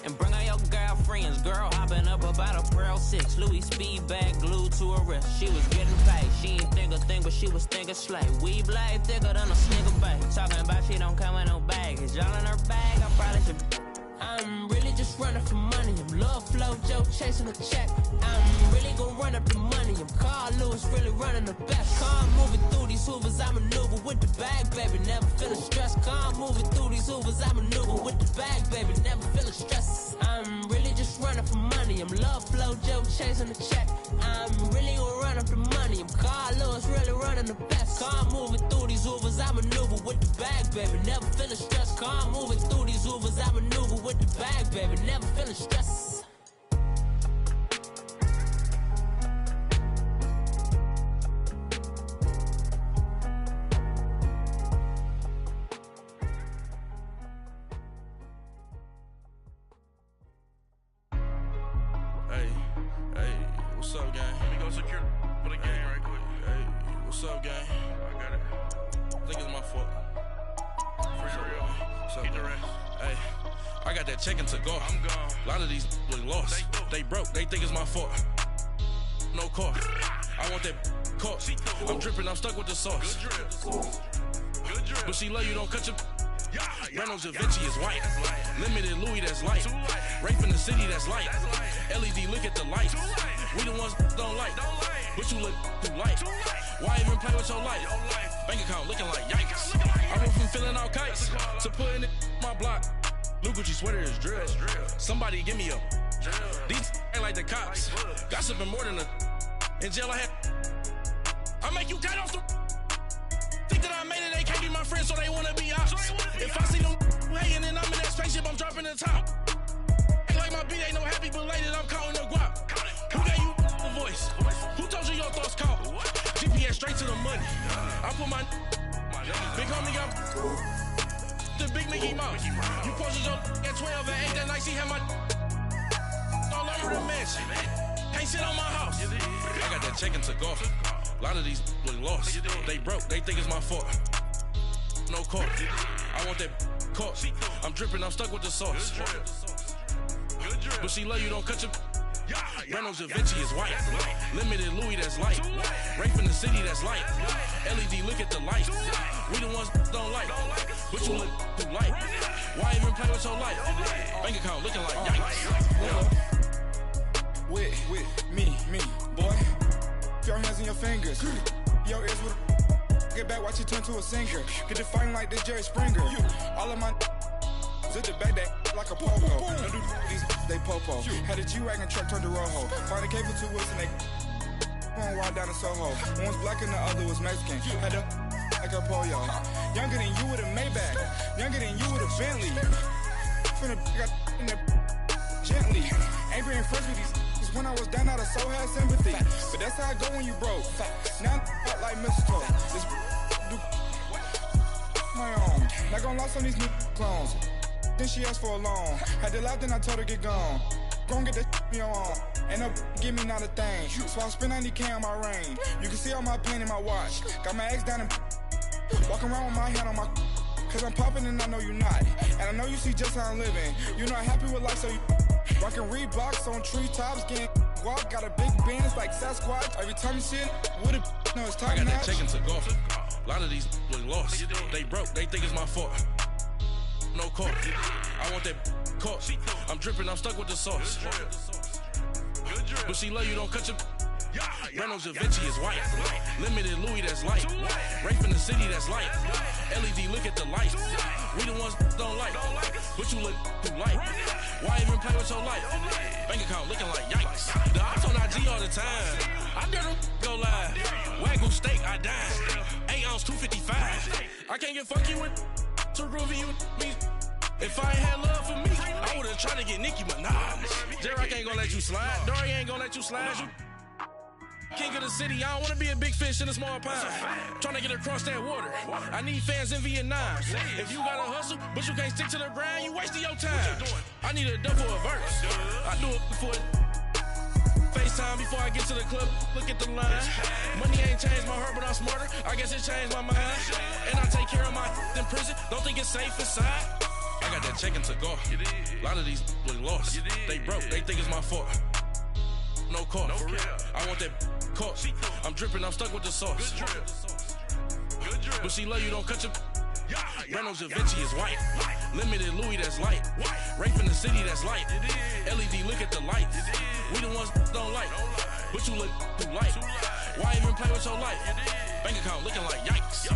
and bring all your girlfriends. Girl hopping up about a Pearl 6 Louis speed bag glued to her wrist. She was getting paid, she ain't think a thing, but she was thinking slay. We blade thicker than a sneaker bag. Talking about she don't come with no baggage. Y'all in her bag, I probably should. I'm really just running for money. I'm love flow, Joe chasing the check. I'm really gon' run up the money. I'm Carl Lewis, really running the best. Car moving through these Hoovers, I maneuver with the bag, baby. Never feeling stressed. Car moving through these Hoovers, I maneuver with the bag, baby. Never feeling stressed. I'm really just running for money. I'm love flow, Joe chasing the check. I'm really gon' run up the money. I'm Carl Lewis, really running the best. Car moving through these Hoovers, I maneuver with the bag, baby. Never feeling stressed. Car moving through these Hoovers, I maneuver with the bag, baby. Never feeling stressed. What's up, gang? Let me go secure for the game right quick. Hey, what's up, gang? I got it. I think it's my fault. For real. What's up, Keep the rest. Hey, I got that check-in to go. I'm gone. A lot of these was lost. They broke. They think it's my fault. No car. I want that caught. I'm dripping. I'm stuck with the sauce. Good drip. But she love you. Don't cut your. Reynolds Da Vinci is white. Limited Louis, that's light. Rape in the city, that's light. LED, look at the lights. We the ones don't like. But you look too light. Why even play with your life? Bank account looking like yikes. I went from filling out kites to putting it in my block. Blue Gucci sweater is drill. Somebody give me a. These ain't like the cops. Gossiping more than a. In jail I had. I make you cut off the. Think that I made it, they can't be my friends, so they wanna be ops. If I see them hating and I'm in that spaceship, I'm dropping the top. Ain't like my beat ain't no happy belated, I'm counting the guap. Who gave you the voice? Who told you your thoughts count? GPS straight to the money. I put my big homie up the big Mickey Mouse. You posted your at 12 and 8 that night, she had my all over the mansion. Can't sit on my house. I got that check-in to go. A lot of these was lost. They broke. They think it's my fault. No car. I want that caught. I'm dripping. I'm stuck with the sauce. But she love you. Don't cut your. Reynolds Da Vinci is white. Limited Louis, that's light. Rape in the city, that's light. LED, look at the lights. We the ones don't like. But you look too light. Why even play with your life? Bank account looking like yikes. With me, boy. Your hands and your fingers. Your ears with a get back, watch you turn to a singer. Get the fighting like this Jerry Springer. All of my zip the back that like a popo. Don't do these they popo. Had a G-Wagon truck turned to Rojo. Find a cable 2 wheels and they one ride down in Soho. One was black and the other was Mexican. Had a like a pollo. Younger than you with a Maybach. Younger than you with a Bentley. From the got in that gently. Angry and fresh with these. When I was down, I so had sympathy. But that's how I go when you broke. Now I'm like mistletoe. This do my own. Not gonna lost on these new clones. Then she asked for a loan. Had to laugh, then I told her get gone. Gon' get that me on. And up, give me not a thing. So I spend 90K on my ring. You can see all my pain in my watch. Got my ex down and walking around with my hand on my. Cause I'm popping and I know you not. And I know you see just how I'm living. You're not happy with life, so you. Rockin' Reeboks on treetops, getting guap. Got a big band, it's like Sasquatch. Every time you see it, with it, no, it's top I got notch. that check-in to go. A lot of these was lost. They broke. They think it's my fault. No car. I want that caught. I'm dripping. I'm stuck with the sauce. But she love you. Don't cut your. Reynolds Da Vinci is white. Limited Louis, that's light. Rape in the city, that's light. LED, look at the lights. We the ones don't like. But you look too light. Why even play with your life? Bank account looking like yikes. The ops on IG all the time. I dare them go live. Wagyu steak, I dine. 8 ounce, 255. I can't get funky with too groovy you me. If I ain't had love for me, I would've tried to get Nicki Minaj. J-Rock ain't gonna let you slide. Dory ain't gonna let you slide. You king of the city, I don't wanna be a big fish in a small pond. Trying to get across that water. I need fans in Vietnam. If you gotta hustle, but you can't stick to the grind, you wasting your time. I need a double a verse. I do it for FaceTime before I get to the club. Look at the line. Money ain't changed my heart, but I'm smarter. I guess it changed my mind. And I take care of my in prison. Don't think it's safe inside. I got that check into go. A lot of these look lost. They broke. They think it's my fault. No call. I want that caught. I'm dripping, I'm stuck with the sauce. But she love you, don't cut your. Reynolds Da Vinci is white. Limited Louis, that's light. Rape in the city, that's light. LED, look at the lights. We the ones don't like. But you look too light. Why even play with your life? Bank account looking like yikes.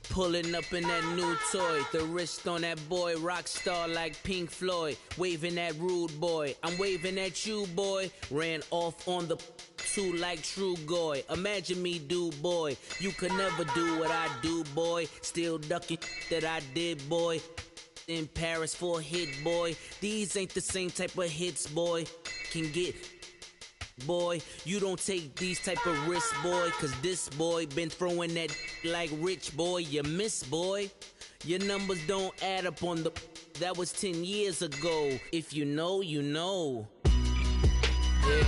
Pulling up in that new toy, the wrist on that boy, rock star like Pink Floyd, waving at rude boy, I'm waving at you boy, ran off on the two like True Goy, imagine me do boy, you could never do what I do boy, still ducking that I did boy, in Paris for a hit boy, these ain't the same type of hits boy, can get boy, you don't take these type of risks, boy, cause this boy been throwing that like rich boy, you miss, boy. Your numbers don't add up on the, that was 10 years ago. If you know, you know. Yeah.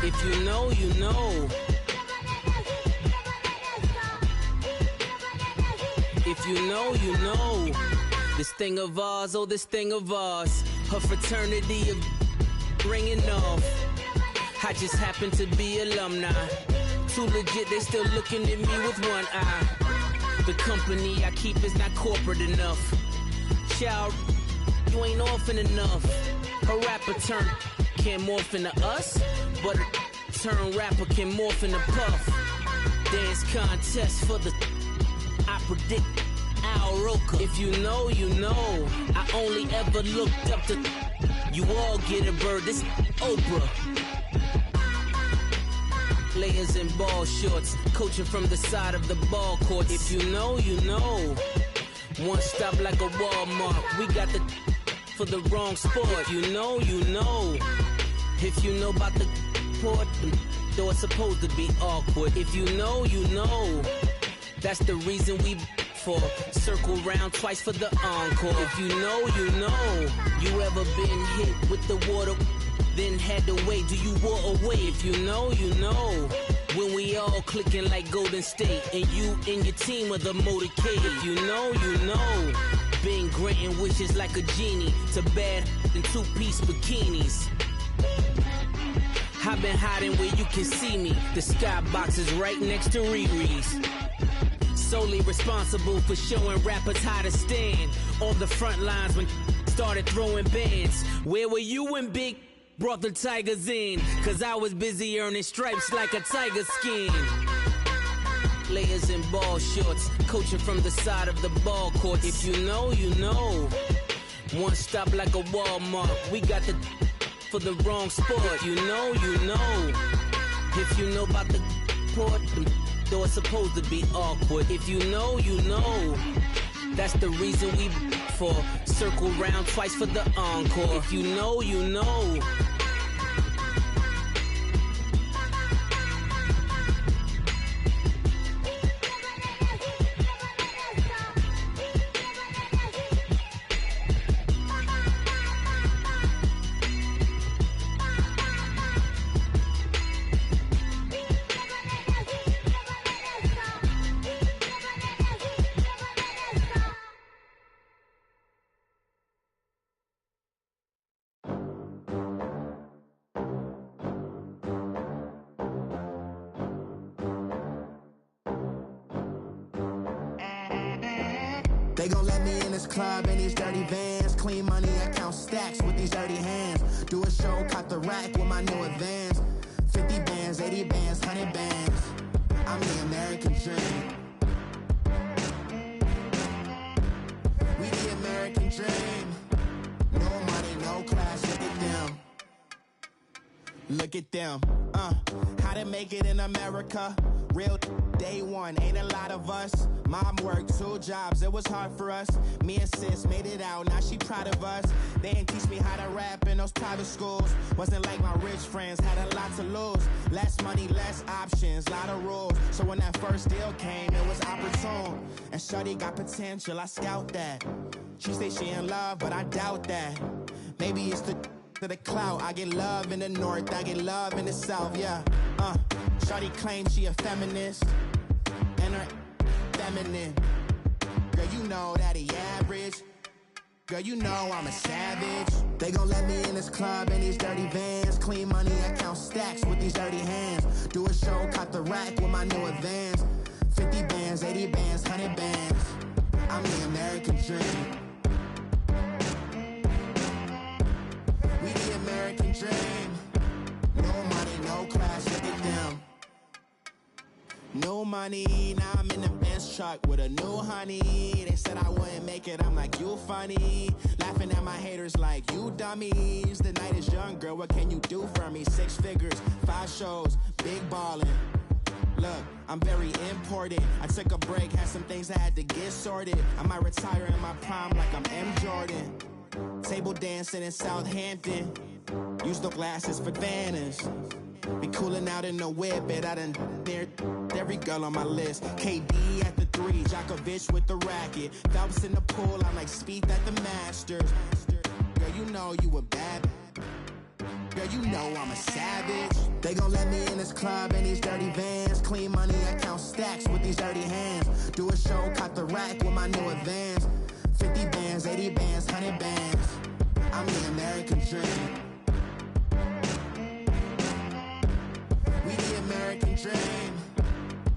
If you know, you know. If you know, you know. This thing of ours, oh, this thing of ours. Her fraternity of ringing off. I just happen to be alumni. Too legit, they still looking at me with one eye. The company I keep is not corporate enough. Child, you ain't orphan enough. A rapper turn can't morph into us, but a turn rapper can morph into Puff. Dance contest for the, I predict Al Roker. If you know, you know. I only ever looked up to, you all get a bird, this Oprah. Players in ball shorts, coaching from the side of the ball court. If you know, you know. One stop like a Walmart. We got the for the wrong sport. If you know, you know. If you know about the port, though it's supposed to be awkward. If you know, you know. That's the reason we for circle round twice for the encore. If you know, you know. You ever been hit with the water? Then had to wait, do you walk away? If you know, you know. When we all clicking like Golden State, and you and your team are the motorcade. If you know, you know. Been granting wishes like a genie to bad in two-piece bikinis. I've been hiding where you can see me. The skybox is right next to Riri's. Solely responsible for showing rappers how to stand on the front lines when started throwing bands. Where were you when Big brought the Tigers in? Cause I was busy earning stripes like a tiger skin. Players in ball shorts, coaching from the side of the ball court. If you know, you know. One stop like a Walmart. We got the for the wrong sport. If you know, you know. If you know about the port, though it's supposed to be awkward. If you know, you know. That's the reason we for circle round twice for the encore. If you know, you know. They gon' let me in this club in these dirty vans. Clean money, I count stacks with these dirty hands. Do a show, caught the rack with my new advance. 50 bands, 80 bands, 100 bands. I'm the American dream. We the American dream. No money, no class, look at them. Look at them, how to make it in America. Real day one, ain't a lot of us. Mom worked 2 jobs, it was hard for us. Me and sis made it out, now she proud of us. They didn't teach me how to rap in those private schools. Wasn't like my rich friends, had a lot to lose. Less money, less options, lot of rules. So when that first deal came, it was opportune. And shorty got potential, I scout that. She say she in love, but I doubt that. Maybe it's to the clout. I get love in the north, I get love in the south, yeah. Shawty claims she a feminist, and her feminine. Girl, you know that he average. Girl, you know I'm a savage. They gon' let me in this club in these dirty vans. Clean money, I count stacks with these dirty hands. Do a show, caught the rack with my new advance. 50 bands, 80 bands, 100 bands. I'm the American dream. We the American dream. No money, no class, look at them. No money, now I'm in the Benz truck with a new honey. They said I wouldn't make it, I'm like, you funny. Laughing at my haters like, you dummies. The night is young, girl, what can you do for me? 6 figures, 5 shows, big ballin'. Look, I'm very important. I took a break, had some things I had to get sorted. I might retire in my prime like I'm M. Jordan. Table dancing in Southampton. Use the glasses for Vannas. Be cooling out in the whip, but I done near every girl on my list. KD at the 3, Djokovic with the racket. Phelps in the pool, I'm like Spieth at the Masters. Girl, you know you a bad. Girl, you know I'm a savage. They gon' let me in this club in these dirty vans. Clean money, I count stacks with these dirty hands. Do a show, caught the rack with my new advance. 50 bands, 80 bands, 100 bands. I'm the American dream. We the American dream.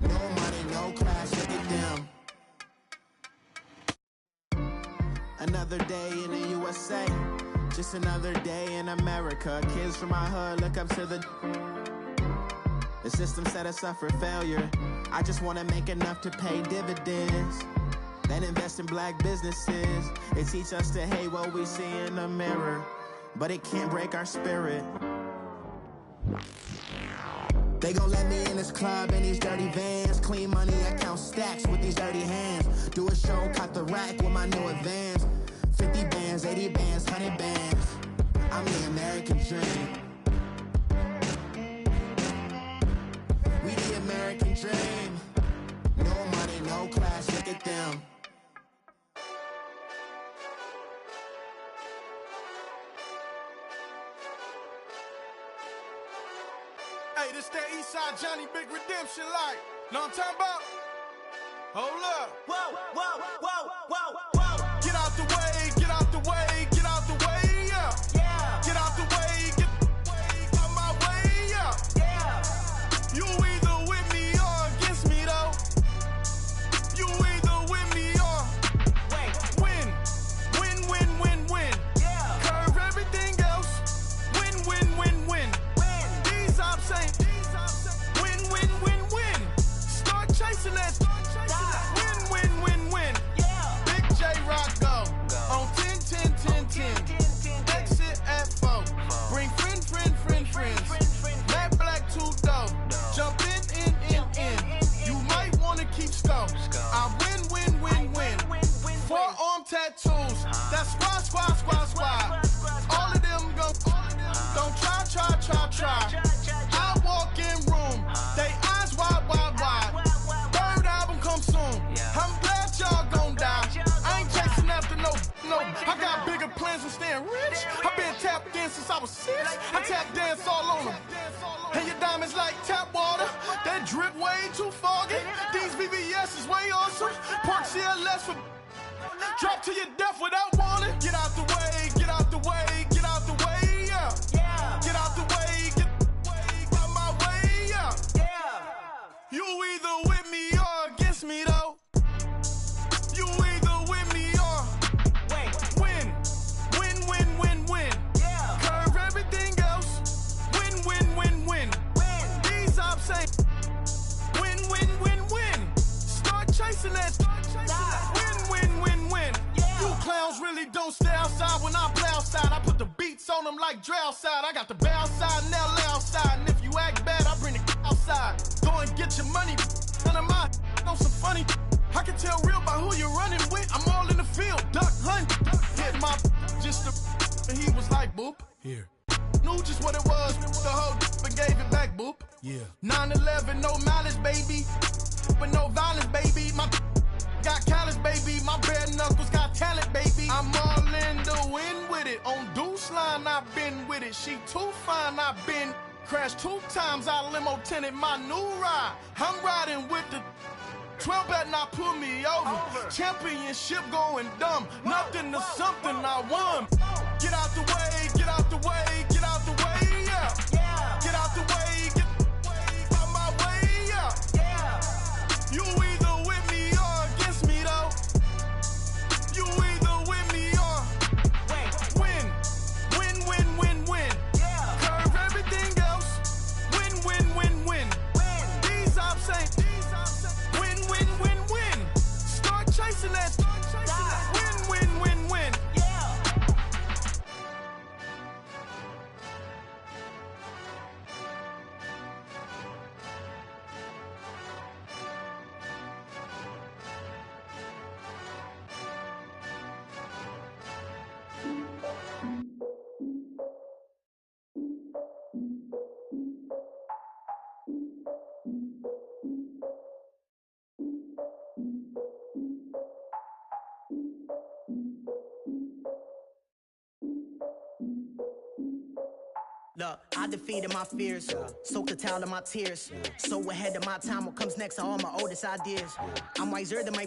No money, no class, look at them. Another day in the USA. Just another day in America. Kids from my hood look up to the system set us up for failure. I just wanna make enough to pay dividends. Then invest in black businesses. They teach us to hate what we see in the mirror, but it can't break our spirit. They gon' let me in this club in these dirty vans. Clean money, I count stacks with these dirty hands. Do a show, caught the rack with my new advance. 50 bands, 80 bands, 100 bands. I'm the American dream. We the American dream. No money, no class, look at them. Hey, this that Eastside Johnny Big Redemption like. Know what I'm talking about? Hold up. Whoa, whoa, whoa, whoa, whoa. Get out the way, get out the way, get out the way, yeah. Yeah. Get out the way, get out my way, yeah. Yeah. You either with me or against me, though. You either with me or win. Win, win, win, win. Yeah. Curve everything else. Win, win, win, win. These ops ain't. Win, win, win, win. Start chasing that. Win, win, win, win. Yeah. Big J Rock go. On 10, 10, 10, 10. Exit at 4. Bring friends. Matt Black 2 dope. Jump in. You might wanna keep score. I win. Forearm tattoos. That's squad. All of them go. Don't try. I walk in room. They eyes wide. Third album come soon. I'm glad y'all gon' die. I ain't chasing after no. I got bigger plans than staying rich. I been tapped in since I was 6. I tap dance all on them. And your diamonds like tap water. That drip way too foggy. These VVS is way awesome. Park CLS for drop to your death without warning. Get out the way, get out the way, get out the way, yeah. Yeah. Get out the way, get out my way, yeah. Yeah. You either with me or against me, though. You either with me really don't stay outside when I play outside. I put the beats on them like Dre outside. I got the bow side and LA outside. And if you act bad, I bring the outside. Go and get your money. None of my know some funny. I can tell real by who you're running with. I'm all in the field, duck hunt. Hit my just the, and he was like, boop. Here. Knew just what it was. The whole and gave it back, boop. Yeah. 9/11, no malice, baby. But no violence, baby. My got callous, baby. My bare knuckles got talent, baby. I'm all in the wind with it. On Deuce line, I've been with it. She too fine, I've been crashed 2 times. I limo tinted my new ride. I'm riding with the 12 better not pull me over. Championship going dumb. Nothing to something I won. Get out the way, get out the way, get out the way, yeah. Get out the way, get out my way, yeah. You either with me or against me, though. You either with me or win. Win, win, win, win. Curve everything else. Win, win, win, win. These I'm saying. Win, win, win, win. Start chasing that. Win, win, win, win. Look, I defeated my fears, soaked a towel in my tears. So ahead of my time, what comes next are all my oldest ideas. I'm wiser than my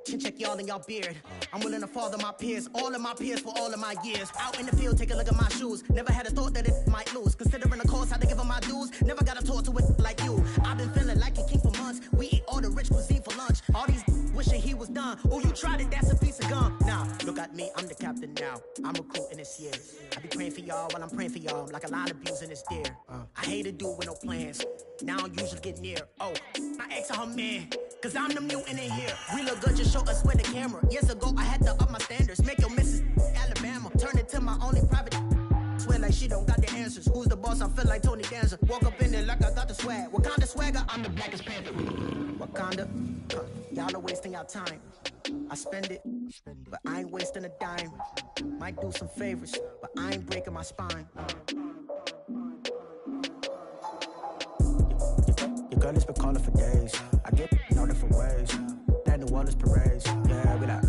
chin check y'all in y'all beard. I'm willing to father my peers, all of my peers for all of my years. Out in the field, take a look at my shoes. Never had a thought that it might lose. Considering the cost, had to give them my dues. Never got a talk to it like you. I've been feeling like a king for months. We eat all the rich cuisine for lunch. All these wishing he was done. Oh, you tried it, that's a piece of gum. Now, look at me, I'm the captain now. I'm recruiting this year. I be praying for y'all while I'm praying for y'all. Like a line of abusing this deer. I hate to do it with no plans. Now I usually get near. Oh, my ex her man. Cause I'm the mutant in here. We look good, just show us where the camera. Years ago, I had to up my standards. Make your missus Alabama. Turn it to my only private. Swear like she don't got the answers. Who's the boss? I feel like Tony Danza. Walk up in there like I got the swag. Wakanda swagger, I'm the blackest panther. Wakanda, y'all are wasting your time. I spend it, but I ain't wasting a dime. Might do some favors, but I ain't breaking my spine. Your girl has been calling for days. I get in all different ways. That New Orleans parades. Yeah, we like,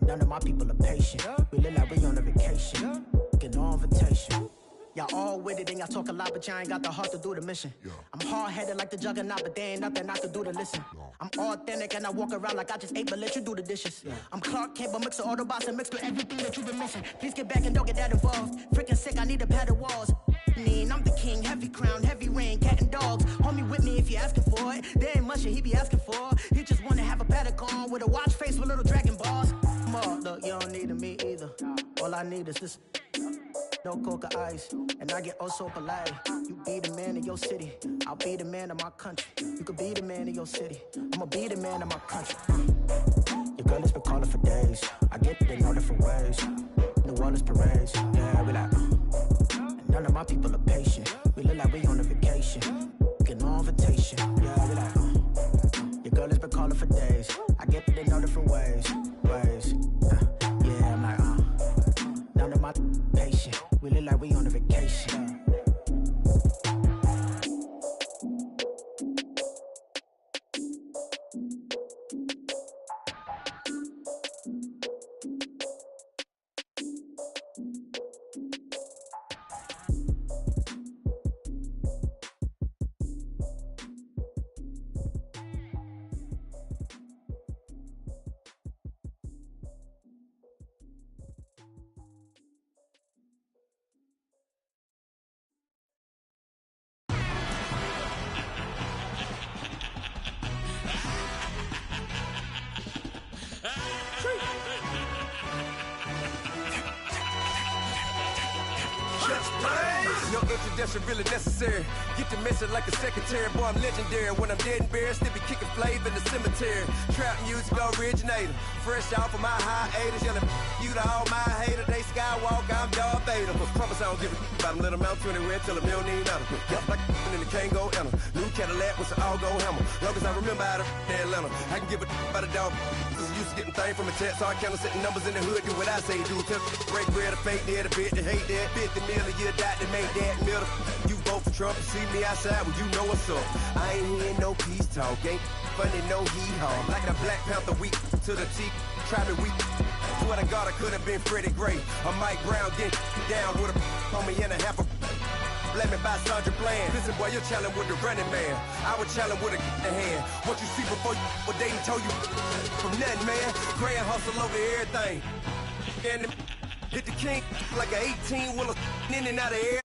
none of my people are patient. We look like we on a vacation. Get no invitation. Y'all all with it and y'all talk a lot, but y'all ain't got the heart to do the mission. I'm hard-headed like the juggernaut, but there ain't nothing I can do to listen. I'm authentic and I walk around like I just ate, but let you do the dishes. I'm Clark Kent, but mix the Autobots and mix with everything that you've been missing. Please get back and don't get that involved. Freaking sick, I need a padded walls. I'm the king, heavy crown, heavy rain, cat and dogs. Homie with me if you're asking for it. There ain't much that he be asking for. He just wanna have a paddock on with a watch face with little dragon balls. Look, you don't need me either. All I need is this. No coca ice, and I get oh so polite. You be the man of your city, I'll be the man of my country. You could be the man of your city, I'ma be the man of my country. Your girl has been calling for days. I get it in all different ways. New Orleans parades, yeah, we like. None of my people are patient. We look like we on a vacation. Get no invitation, yeah, we like. Your girl has been calling for days. I get it in all different ways. Yeah, I'm like, none of my patient. We look like we on a vacation. session really necessary. Get the message like a secretary. Boy, I'm legendary. When I'm dead and buried, still be kicking flavor in the cemetery. Trap music originator. Fresh off of my hiatus. Yelling you to all my haters. They skywalk, I'm Darth Vader. Promise I don't give a about them. Let them out to anywhere. Tell them you don't need nothing. Just like and the can't go enter. New Cadillac with an all-go hammer. Long as I remember out of Atlanta. I can give a about a dog. Used to getting things from a text. So I count setting numbers in the hood. Do what I say do. Tell break bread or fake dead. A bit to hate that. 50 million a year dot to make that middle. You vote for Trump. You see me outside. Well, you know what's up. I ain't hearing no peace talk. Ain't funny, no hee-haw. Like a Black Panther week to the teeth. Try me weak. Swear to God, I could have been Freddie Gray. Or Mike Brown getting down with a on me and a half a. Let me buy Sandra Bland. Listen, boy, you're challenging with the running man. I would challenge with a hand. What you see before you, what they done told you from nothing, man. Grand hustle over everything. And hit the king like an 18-wheeler in and out of air.